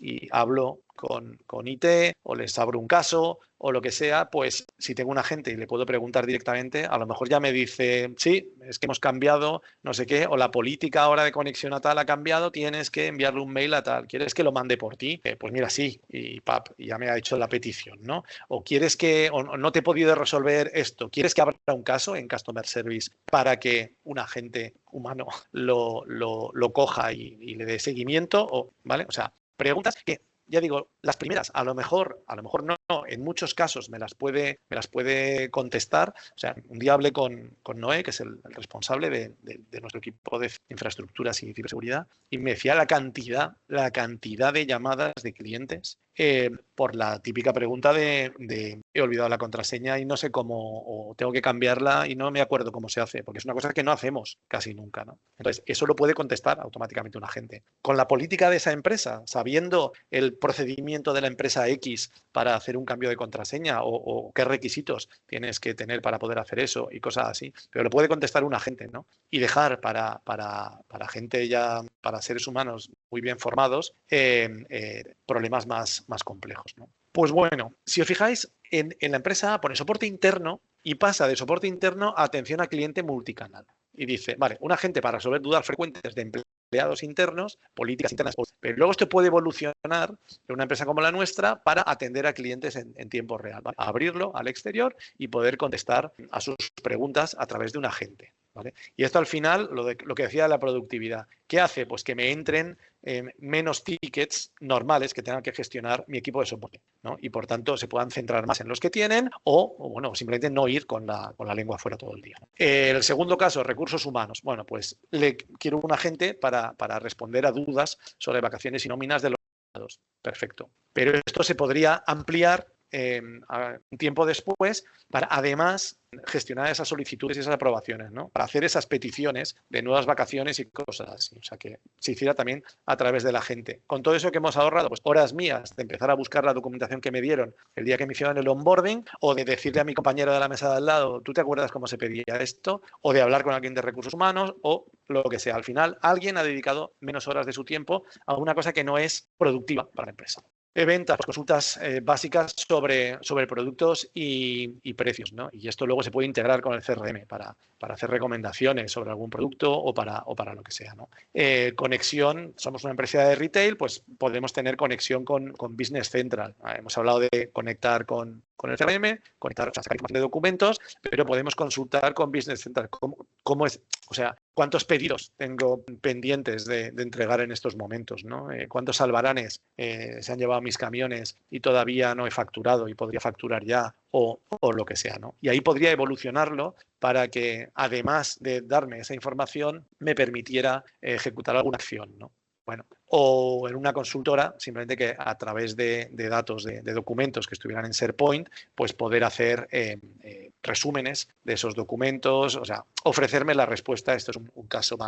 y hablo con IT o les abro un caso o lo que sea, pues si tengo un agente y le puedo preguntar directamente, a lo mejor ya me dice, sí, es que hemos cambiado no sé qué, o la política ahora de conexión a tal ha cambiado, tienes que enviarle un mail a tal, ¿quieres que lo mande por ti? Pues mira, sí, y ya me ha hecho la petición, ¿no? O quieres o no te he podido resolver esto, ¿quieres que abra un caso en Customer Service para que un agente humano lo coja y le dé seguimiento? ¿Vale? O sea, preguntas que, ya digo, las primeras, a lo mejor no, en muchos casos me las puede contestar. O sea, un día hablé con Noé, que es el responsable de nuestro equipo de infraestructuras y ciberseguridad, y me decía la cantidad de llamadas de clientes por la típica pregunta de he olvidado la contraseña y no sé cómo, o tengo que cambiarla y no me acuerdo cómo se hace, porque es una cosa que no hacemos casi nunca, ¿no? Entonces, eso lo puede contestar automáticamente un agente. Con la política de esa empresa, sabiendo el procedimiento de la empresa X para hacer un cambio de contraseña o qué requisitos tienes que tener para poder hacer eso y cosas así, pero lo puede contestar un agente, ¿no? Y dejar para gente ya, para seres humanos muy bien formados, problemas más complejos, ¿no? Pues bueno, si os fijáis, en la empresa pone soporte interno y pasa de soporte interno a atención al cliente multicanal. Y dice, vale, un agente para resolver dudas frecuentes de empleados internos, políticas internas, pero luego esto puede evolucionar en una empresa como la nuestra para atender a clientes en tiempo real, ¿vale? Abrirlo al exterior y poder contestar a sus preguntas a través de un agente, ¿vale? Y esto al final, lo que decía de la productividad, ¿qué hace? Pues que me entren menos tickets normales que tengan que gestionar mi equipo de soporte, ¿no? Y por tanto se puedan centrar más en los que tienen o bueno, simplemente no ir con la lengua fuera todo el día. El segundo caso, recursos humanos. Bueno, pues quiero un agente para responder a dudas sobre vacaciones y nóminas de los empleados. Perfecto. Pero esto se podría ampliar un tiempo después para además gestionar esas solicitudes y esas aprobaciones, ¿no? Para hacer esas peticiones de nuevas vacaciones y cosas así. O sea, que se hiciera también a través de la gente. Con todo eso que hemos ahorrado, pues horas mías de empezar a buscar la documentación que me dieron el día que me hicieron el onboarding, o de decirle a mi compañero de la mesa de al lado, ¿tú te acuerdas cómo se pedía esto? O de hablar con alguien de recursos humanos, o lo que sea. Al final, alguien ha dedicado menos horas de su tiempo a una cosa que no es productiva para la empresa. Ventas, pues consultas básicas sobre productos y precios, ¿no? Y esto luego se puede integrar con el CRM para hacer recomendaciones sobre algún producto o para lo que sea, ¿no? Conexión, somos una empresa de retail, pues podemos tener conexión con Business Central. Hemos hablado de conectar con el CRM, conectar, o sea, sacar información de documentos, pero podemos consultar con Business Central cómo es, o sea, cuántos pedidos tengo pendientes de entregar en estos momentos, ¿no? Cuántos albaranes se han llevado mis camiones y todavía no he facturado y podría facturar ya o lo que sea, ¿no? Y ahí podría evolucionarlo para que, además de darme esa información, me permitiera ejecutar alguna acción, ¿no? Bueno, o en una consultora, simplemente que a través de datos, de documentos que estuvieran en SharePoint, pues poder hacer resúmenes de esos documentos, o sea, ofrecerme la respuesta. Esto es un caso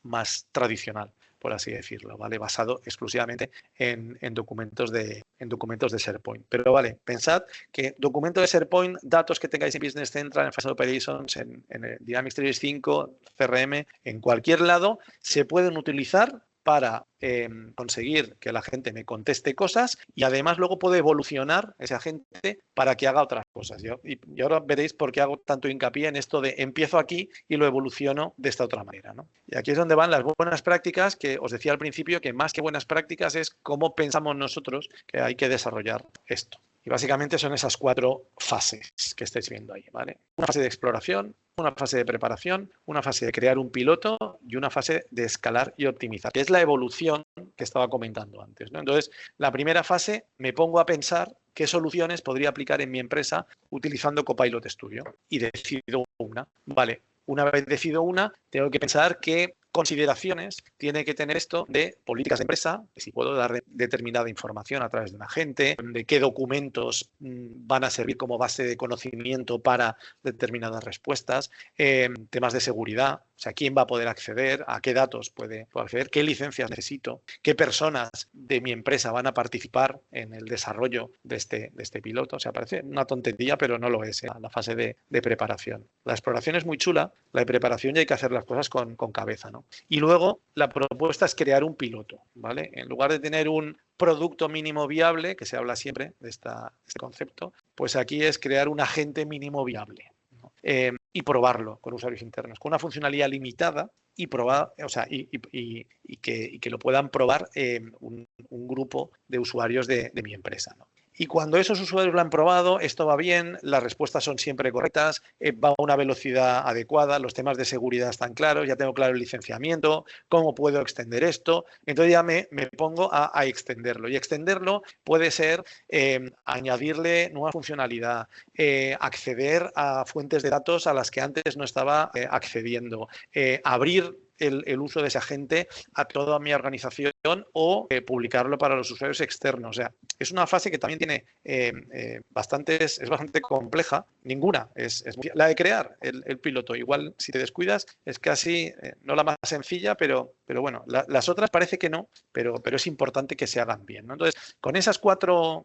más tradicional, por así decirlo, ¿vale? Basado exclusivamente en documentos de SharePoint. Pero vale, pensad que documentos de SharePoint, datos que tengáis en Business Central, en Financial Operations, en el Dynamics 365, CRM, en cualquier lado, se pueden utilizar para conseguir que la gente me conteste cosas y además luego puede evolucionar ese agente para que haga otras cosas. Y ahora veréis por qué hago tanto hincapié en esto de empiezo aquí y lo evoluciono de esta otra manera, ¿no? Y aquí es donde van las buenas prácticas, que os decía al principio que más que buenas prácticas es cómo pensamos nosotros que hay que desarrollar esto. Y básicamente son esas 4 fases que estáis viendo ahí, ¿vale? Una fase de exploración, una fase de preparación, una fase de crear un piloto y una fase de escalar y optimizar, que es la evolución que estaba comentando antes, ¿no? Entonces, la primera fase me pongo a pensar qué soluciones podría aplicar en mi empresa utilizando Copilot Studio y decido una. Vale, una vez decido una, tengo que pensar qué consideraciones tiene que tener esto de políticas de empresa, de si puedo dar determinada información a través de un agente, de qué documentos van a servir como base de conocimiento para determinadas respuestas, temas de seguridad, o sea, quién va a poder acceder, a qué datos puede acceder, qué licencias necesito, qué personas de mi empresa van a participar en el desarrollo de este piloto. O sea, parece una tontería, pero no lo es, la fase de preparación. La exploración es muy chula, la de preparación ya hay que hacer las cosas con cabeza, ¿no? Y luego la propuesta es crear un piloto, ¿vale? En lugar de tener un producto mínimo viable, que se habla siempre de este concepto, pues aquí es crear un agente mínimo viable, ¿no? Y probarlo con usuarios internos, con una funcionalidad limitada y probar, o sea, y que lo puedan probar un grupo de usuarios de mi empresa, ¿no? Y cuando esos usuarios lo han probado, esto va bien, las respuestas son siempre correctas, va a una velocidad adecuada, los temas de seguridad están claros, ya tengo claro el licenciamiento, cómo puedo extender esto. Entonces ya me pongo a extenderlo. Y extenderlo puede ser añadirle nueva funcionalidad, acceder a fuentes de datos a las que antes no estaba accediendo, abrir el uso de ese agente a toda mi organización o publicarlo para los usuarios externos. O sea, es una fase que también tiene es bastante compleja. Ninguna es la de crear el piloto. Igual, si te descuidas, es casi no la más sencilla, pero bueno, las otras parece que no, pero es importante que se hagan bien, ¿no? Entonces, con esas cuatro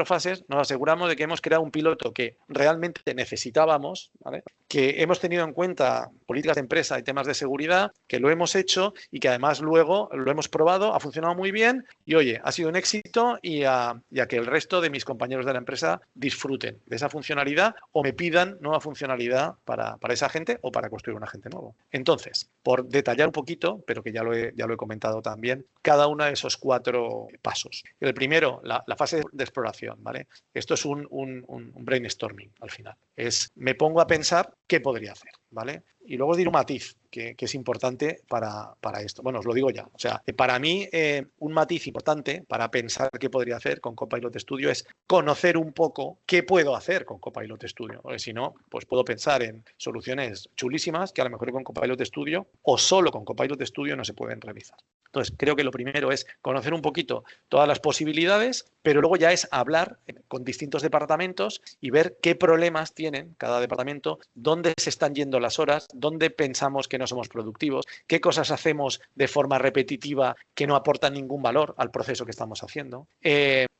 fases nos aseguramos de que hemos creado un piloto que realmente necesitábamos, ¿vale? Que hemos tenido en cuenta políticas de empresa y temas de seguridad, que lo hemos hecho y que además luego lo hemos probado, ha funcionado muy bien y oye, ha sido un éxito y a que el resto de mis compañeros de la empresa disfruten de esa funcionalidad o me pidan nueva funcionalidad para esa gente o para construir un agente nuevo. Entonces, por detallar un poquito, pero que ya lo he comentado también, cada uno de esos 4 pasos. El primero, la fase de exploración, ¿vale? Esto es un brainstorming al final. Me pongo a pensar qué podría hacer, ¿vale? Y luego os diré un matiz que es importante para esto. Bueno, os lo digo ya. O sea, para mí un matiz importante para pensar qué podría hacer con Copilot Studio es conocer un poco qué puedo hacer con Copilot Studio. Porque si no, pues puedo pensar en soluciones chulísimas que a lo mejor con Copilot Studio o solo con Copilot Studio no se pueden realizar. Entonces, creo que lo primero es conocer un poquito todas las posibilidades, pero luego ya es hablar con distintos departamentos y ver qué problemas tienen cada departamento, dónde se están yendo las horas, dónde pensamos que no somos productivos, qué cosas hacemos de forma repetitiva que no aportan ningún valor al proceso que estamos haciendo.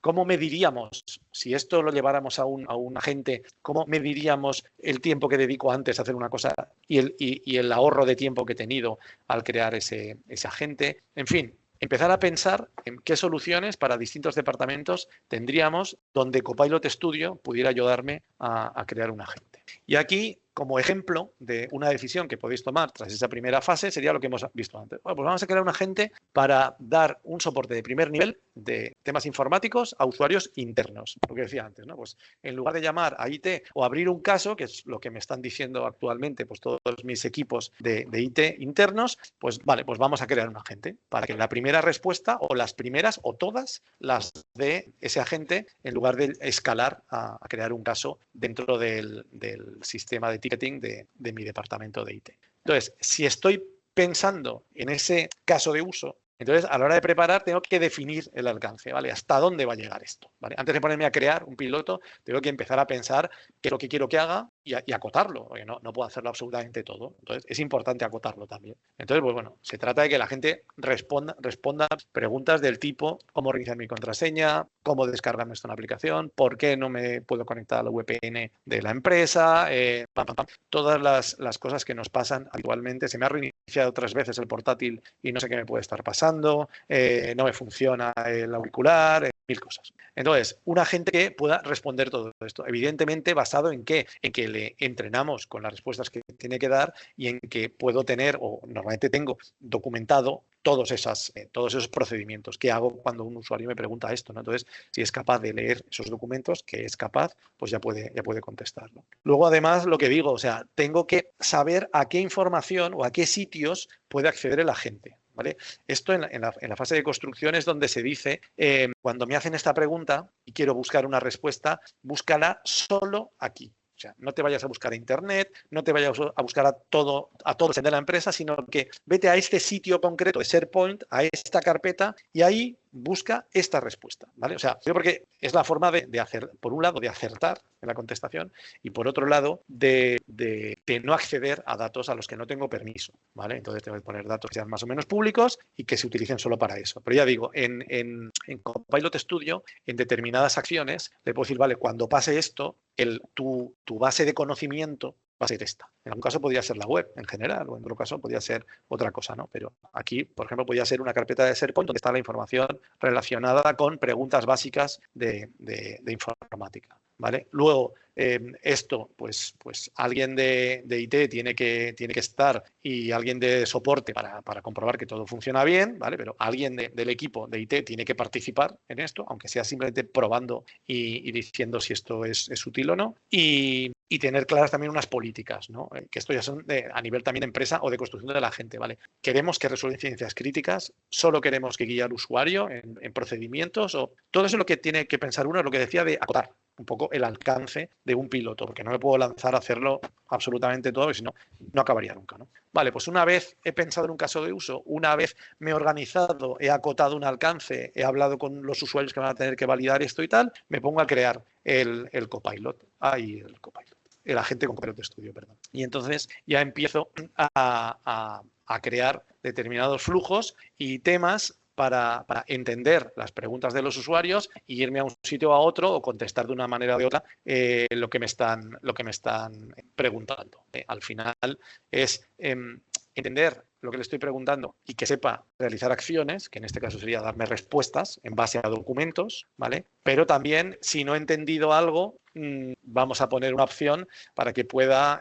¿Cómo mediríamos, si esto lo lleváramos a un agente, cómo mediríamos el tiempo que dedico antes a hacer una cosa y el ahorro de tiempo que he tenido al crear ese agente? En fin, empezar a pensar en qué soluciones para distintos departamentos tendríamos donde Copilot Studio pudiera ayudarme a crear un agente. Y aquí, como ejemplo de una decisión que podéis tomar tras esa primera fase, sería lo que hemos visto antes. Bueno, pues vamos a crear un agente para dar un soporte de primer nivel de temas informáticos a usuarios internos. Lo que decía antes, ¿no? Pues en lugar de llamar a IT o abrir un caso, que es lo que me están diciendo actualmente pues todos mis equipos de IT internos, pues vale, pues vamos a crear un agente para que la primera respuesta o las primeras o todas las dé ese agente en lugar de escalar a crear un caso dentro del sistema de ticketing de mi departamento de IT. Entonces, si estoy pensando en ese caso de uso, entonces a la hora de preparar tengo que definir el alcance, ¿vale? ¿Hasta dónde va a llegar esto? ¿Vale? Antes de ponerme a crear un piloto, tengo que empezar a pensar qué es lo que quiero que haga y acotarlo, porque no puedo hacerlo absolutamente todo. Entonces, es importante acotarlo también. Entonces, pues bueno, se trata de que la gente responda preguntas del tipo cómo reiniciar mi contraseña, cómo descargarme esto en una aplicación, por qué no me puedo conectar a la VPN de la empresa, todas las cosas que nos pasan habitualmente. Se me ha reiniciado 3 veces el portátil y no sé qué me puede estar pasando, no me funciona el auricular, 1000 cosas. Entonces, un agente que pueda responder todo esto, evidentemente basado en qué, en que le entrenamos con las respuestas que tiene que dar y en que puedo tener, o normalmente tengo documentado todos esos procedimientos. ¿Qué hago cuando un usuario me pregunta esto, ¿no? Entonces, si es capaz de leer esos documentos, que es capaz, pues ya puede contestarlo. Luego, además, lo que digo, o sea, tengo que saber a qué información o a qué sitios puede acceder el agente. ¿Vale? Esto en la fase de construcción es donde se dice, cuando me hacen esta pregunta y quiero buscar una respuesta, búscala solo aquí. O sea, no te vayas a buscar a internet, no te vayas a buscar a todo el de la empresa, sino que vete a este sitio concreto de SharePoint, a esta carpeta y ahí busca esta respuesta, ¿vale? O sea, yo porque es la forma de hacer, por un lado, de acertar en la contestación y por otro lado, de no acceder a datos a los que no tengo permiso, ¿vale? Entonces tengo que poner datos que sean más o menos públicos y que se utilicen solo para eso. Pero ya digo, en Copilot Studio, en determinadas acciones, le puedo decir, vale, cuando pase esto, tu base de conocimiento va a ser esta. En algún caso podría ser la web en general o en otro caso podría ser otra cosa, ¿no? Pero aquí, por ejemplo, podría ser una carpeta de SharePoint donde está la información relacionada con preguntas básicas de informática, ¿vale? Luego, esto, pues alguien de IT tiene que estar y alguien de soporte para comprobar que todo funciona bien, ¿vale? Pero alguien del equipo de IT tiene que participar en esto, aunque sea simplemente probando y diciendo si esto es útil o no. Y tener claras también unas políticas, ¿no? Que esto ya son a nivel también de empresa o de construcción de la gente, ¿vale? Queremos que resuelva incidencias críticas, solo queremos que guíe al usuario en procedimientos o todo eso es lo que tiene que pensar uno, es lo que decía de acotar un poco el alcance de un piloto, porque no me puedo lanzar a hacerlo absolutamente todo, porque si no, no acabaría nunca, ¿no? Vale, pues una vez he pensado en un caso de uso, una vez me he organizado, he acotado un alcance, he hablado con los usuarios que van a tener que validar esto y tal, me pongo a crear el Copilot. El Copilot. El agente con Copilot Studio, perdón. Y entonces ya empiezo a crear determinados flujos y temas para entender las preguntas de los usuarios y irme a un sitio o a otro o contestar de una manera o de otra lo que me están preguntando. Al final es entender lo que le estoy preguntando y que sepa realizar acciones, que en este caso sería darme respuestas en base a documentos, ¿vale? Pero también, si no he entendido algo, vamos a poner una opción para que pueda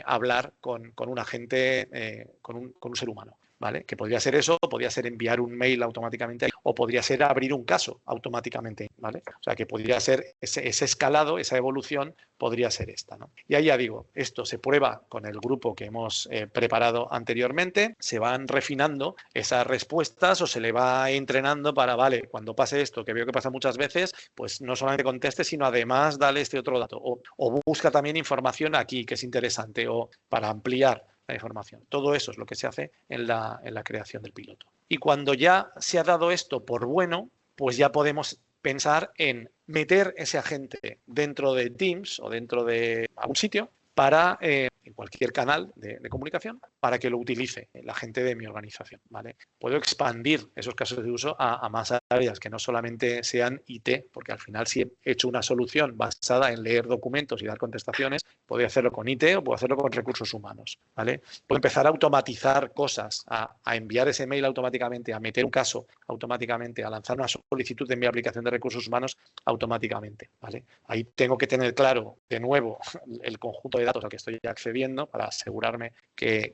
hablar con un agente, con un ser humano. ¿vale? Que podría ser eso, podría ser enviar un mail automáticamente o podría ser abrir un caso automáticamente, ¿vale? O sea, que podría ser ese escalado, esa evolución podría ser esta, ¿no? Y ahí ya digo, esto se prueba con el grupo que hemos preparado anteriormente, se van refinando esas respuestas o se le va entrenando para, vale, cuando pase esto, que veo que pasa muchas veces, pues no solamente conteste, sino además dale este otro dato o busca también información aquí, que es interesante, o para ampliar la información. Todo eso es lo que se hace en la creación del piloto. Y cuando ya se ha dado esto por bueno, pues ya podemos pensar en meter ese agente dentro de Teams o dentro de algún sitio para, en cualquier canal de comunicación, para que lo utilice la gente de mi organización, ¿vale? Puedo expandir esos casos de uso a más áreas que no solamente sean IT, porque al final si he hecho una solución basada en leer documentos y dar contestaciones, puedo hacerlo con IT o puedo hacerlo con recursos humanos, ¿vale? Puedo empezar a automatizar cosas, a enviar ese mail automáticamente, a meter un caso automáticamente, a lanzar una solicitud de mi aplicación de recursos humanos automáticamente, ¿vale? Ahí tengo que tener claro, de nuevo, el conjunto de datos al que estoy accediendo para asegurarme que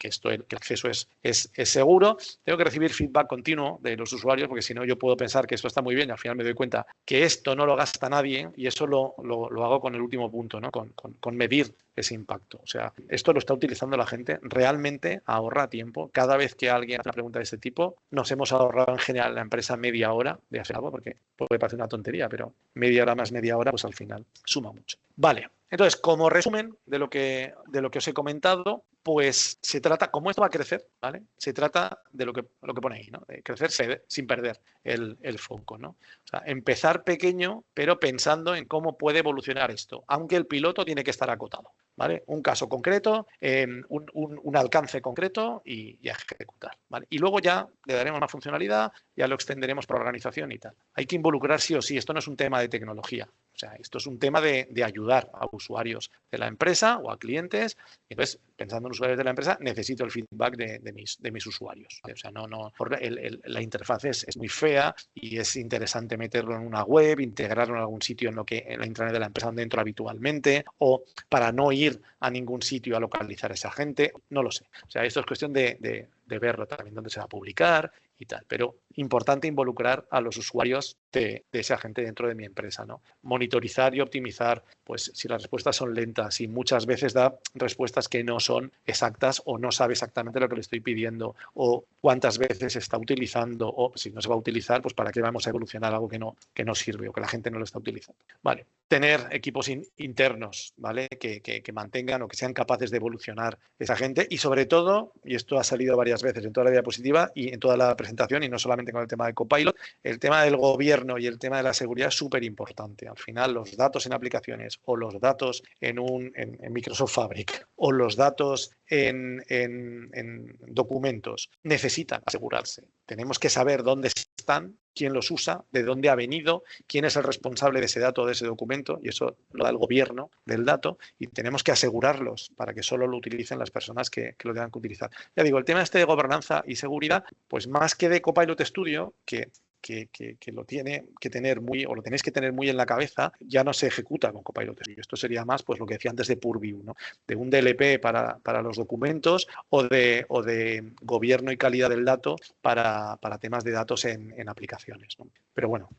el acceso es seguro. Tengo que recibir feedback continuo de los usuarios, porque si no yo puedo pensar que esto está muy bien y al final me doy cuenta que esto no lo gasta nadie, y eso lo hago con el último punto, ¿no? Con medir ese impacto. O sea, esto lo está utilizando la gente, realmente ahorra tiempo. Cada vez que alguien hace una pregunta de este tipo, nos hemos ahorrado en general la empresa media hora de hacer algo, porque puede parecer una tontería, pero media hora más media hora, pues al final suma mucho. Vale. Entonces, como resumen de lo que os he comentado, pues se trata, como esto va a crecer, ¿vale? Se trata de lo que pone ahí, ¿no? De crecer sin perder el foco, ¿no? O sea, empezar pequeño, pero pensando en cómo puede evolucionar esto, aunque el piloto tiene que estar acotado, ¿vale? Un caso concreto, un alcance concreto y ejecutar, ¿vale? Y luego ya le daremos una funcionalidad, ya lo extenderemos por organización y tal. Hay que involucrar sí o sí, esto no es un tema de tecnología. O sea, esto es un tema de ayudar a usuarios de la empresa o a clientes. Entonces, pensando en usuarios de la empresa, necesito el feedback de mis usuarios. O sea, la interfaz es muy fea y es interesante meterlo en una web, integrarlo en algún sitio en la intranet de la empresa donde entro habitualmente, o para no ir a ningún sitio a localizar a esa gente. No lo sé. O sea, esto es cuestión de verlo también, dónde se va a publicar y tal. Pero importante involucrar a los usuarios de ese agente dentro de mi empresa, ¿no? Monitorizar y optimizar, pues si las respuestas son lentas y muchas veces da respuestas que no son exactas o no sabe exactamente lo que le estoy pidiendo o cuántas veces se está utilizando, o si no se va a utilizar, pues para qué vamos a evolucionar algo que no sirve o que la gente no lo está utilizando. Vale. Tener equipos internos, ¿vale? Que mantengan o que sean capaces de evolucionar esa gente y sobre todo, y esto ha salido varias veces en toda la diapositiva y en toda la presentación y no solamente con el tema de Copilot, el tema del gobierno y el tema de la seguridad es súper importante. Al final, los datos en aplicaciones o los datos en Microsoft Fabric o los datos en documentos necesitan asegurarse. Tenemos que saber dónde están, quién los usa, de dónde ha venido, quién es el responsable de ese dato o de ese documento, y eso lo da el gobierno del dato, y tenemos que asegurarlos para que solo lo utilicen las personas que lo tengan que utilizar. Ya digo, el tema este de gobernanza y seguridad, pues más que de Copilot Studio, que lo tiene que tener o lo tenéis que tener muy en la cabeza, ya no se ejecuta con Copilot Studio. Esto sería más, pues lo que decía antes de Purview, ¿no? De un DLP para los documentos o de gobierno y calidad del dato para temas de datos en aplicaciones, ¿no? Pero bueno,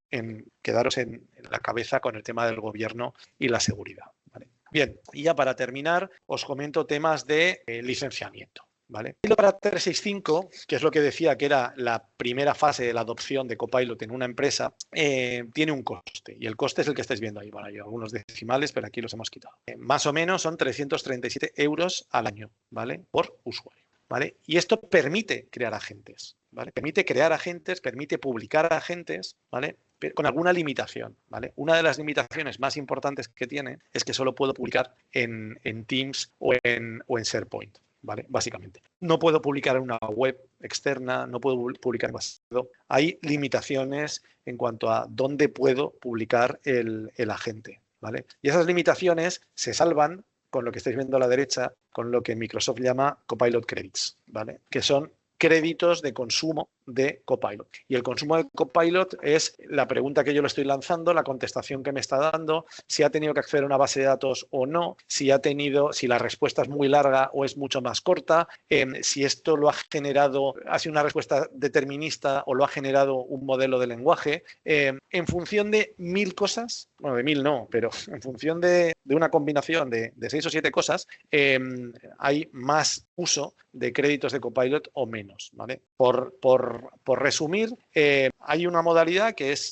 quedaros en la cabeza con el tema del gobierno y la seguridad, ¿vale? Bien, y ya para terminar, os comento temas de licenciamiento. ¿Vale? Copilot para 365, que es lo que decía que era la primera fase de la adopción de Copilot en una empresa, tiene un coste. Y el coste es el que estáis viendo ahí. Bueno, hay algunos decimales, pero aquí los hemos quitado. Más o menos son 337 euros al año, ¿vale? Por usuario, ¿vale? Y esto permite crear agentes, ¿vale? Permite crear agentes, permite publicar agentes, ¿vale? Pero con alguna limitación, ¿vale? Una de las limitaciones más importantes que tiene es que solo puedo publicar en Teams o en SharePoint. ¿Vale? Básicamente. No puedo publicar en una web externa, no puedo publicar en basado. Hay limitaciones en cuanto a dónde puedo publicar el agente, ¿vale? Y esas limitaciones se salvan con lo que estáis viendo a la derecha, con lo que Microsoft llama Copilot Credits, ¿vale? Que son créditos de consumo de Copilot. Y el consumo de Copilot es la pregunta que yo le estoy lanzando, la contestación que me está dando, si ha tenido que acceder a una base de datos o no, si la respuesta es muy larga o es mucho más corta, si esto lo ha generado, ha sido una respuesta determinista o lo ha generado un modelo de lenguaje, en función de 1000 cosas, bueno, de 1000 no, pero en función de una combinación de 6 o 7 cosas, hay más uso de créditos de Copilot o menos, ¿vale? Por resumir, hay una modalidad que es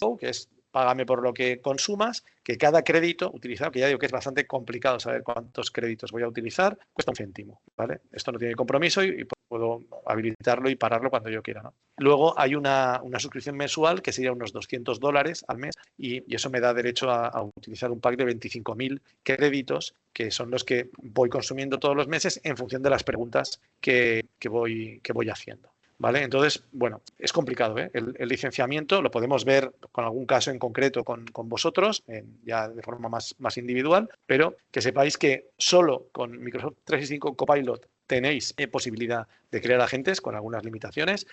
págame por lo que consumas, que cada crédito utilizado, que ya digo que es bastante complicado saber cuántos créditos voy a utilizar, cuesta un céntimo, ¿vale? Esto no tiene compromiso y puedo habilitarlo y pararlo cuando yo quiera, ¿no? Luego hay una suscripción mensual que sería unos $200 al mes y eso me da derecho a utilizar un pack de 25.000 créditos, que son los que voy consumiendo todos los meses en función de las preguntas que voy haciendo. ¿Vale? Entonces, bueno, es complicado, ¿eh? El licenciamiento lo podemos ver con algún caso en concreto con vosotros, ya de forma más individual, pero que sepáis que solo con Microsoft 365 Copilot tenéis posibilidad de crear agentes con algunas limitaciones.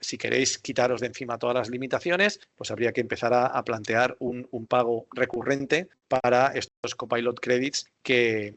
Si queréis quitaros de encima todas las limitaciones, pues habría que empezar a plantear un pago recurrente para estos Copilot Credits que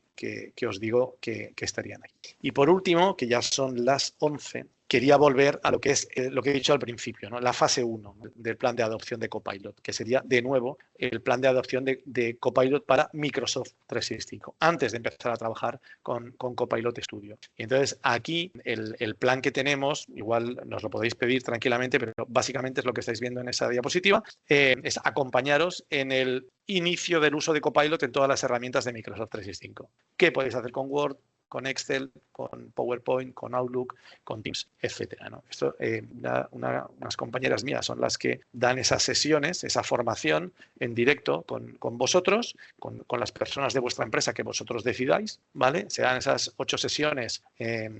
os digo que estarían ahí. Y por último, que ya son las 11, quería volver a lo que es lo que he dicho al principio, ¿no? La fase 1 del plan de adopción de Copilot, que sería, de nuevo, el plan de adopción de Copilot para Microsoft 365, antes de empezar a trabajar con Copilot Studio. Y entonces, aquí, el plan que tenemos, igual nos lo podéis pedir tranquilamente, pero básicamente es lo que estáis viendo en esa diapositiva, es acompañaros en el inicio del uso de Copilot en todas las herramientas de Microsoft 365. ¿Qué podéis hacer con Word, con Excel, con PowerPoint, con Outlook, con Teams, etcétera, ¿no? Esto, unas compañeras mías son las que dan esas sesiones, esa formación en directo con vosotros, con las personas de vuestra empresa que vosotros decidáis, ¿vale? Se dan esas 8 sesiones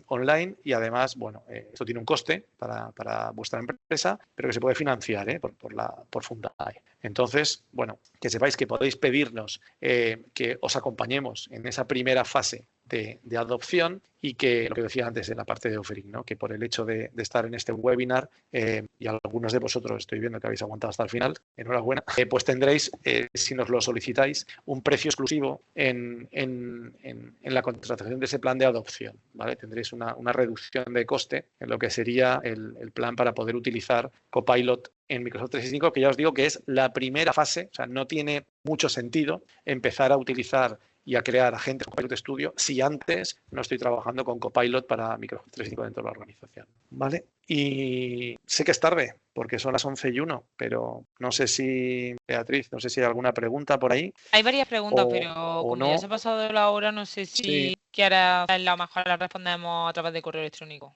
online y además, bueno, esto tiene un coste para vuestra empresa, pero que se puede financiar por Fundae. Entonces, bueno, que sepáis que podéis pedirnos que os acompañemos en esa primera fase de adopción y que, lo que decía antes en la parte de offering, ¿no? Que por el hecho de estar en este webinar y algunos de vosotros estoy viendo que habéis aguantado hasta el final, enhorabuena, pues tendréis, si nos lo solicitáis, un precio exclusivo en la contratación de ese plan de adopción, ¿vale? Tendréis una reducción de coste en lo que sería el plan para poder utilizar Copilot en Microsoft 365, que ya os digo que es la primera fase, o sea, no tiene mucho sentido empezar a utilizar y a crear agentes con Copilot Studio si antes no estoy trabajando con Copilot para Microsoft 365 dentro de la organización, ¿vale? Y sé que es tarde, porque son las 11:01, pero no sé si, Beatriz, no sé si hay alguna pregunta por ahí. Hay varias preguntas, pero o como no. ya se ha pasado la hora, no sé si Sí. quieras, a lo mejor la respondemos a través de correo electrónico.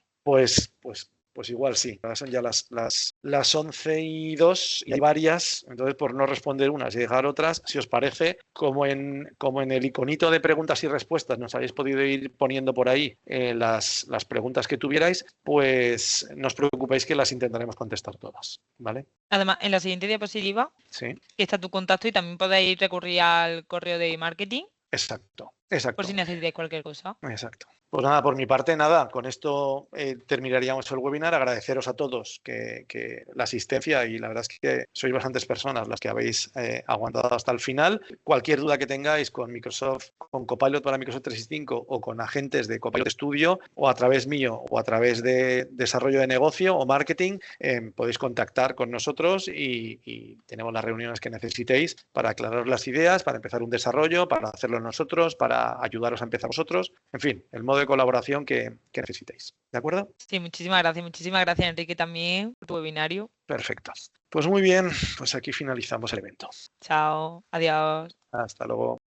Pues igual sí. Ahora son ya las 11:02 y hay varias, entonces por no responder unas y dejar otras, si os parece, como en el iconito de preguntas y respuestas nos habéis podido ir poniendo por ahí las preguntas que tuvierais, pues no os preocupéis que las intentaremos contestar todas, ¿vale? Además, en la siguiente diapositiva Sí. está tu contacto y también podéis recurrir al correo de marketing. Exacto. Por si necesitáis cualquier cosa. Exacto. Pues nada, por mi parte, nada. Con esto terminaríamos el webinar. Agradeceros a todos que la asistencia y la verdad es que sois bastantes personas las que habéis aguantado hasta el final. Cualquier duda que tengáis con Microsoft, con Copilot para Microsoft 365 o con agentes de Copilot Studio o a través mío o a través de desarrollo de negocio o marketing, podéis contactar con nosotros y tenemos las reuniones que necesitéis para aclarar las ideas, para empezar un desarrollo, para hacerlo nosotros, para ayudaros a empezar vosotros. En fin, el modo de colaboración que necesitéis. ¿De acuerdo? Sí, muchísimas gracias, Enrique, también por tu webinario. Perfecto. Pues muy bien, pues aquí finalizamos el evento. Chao, adiós. Hasta luego.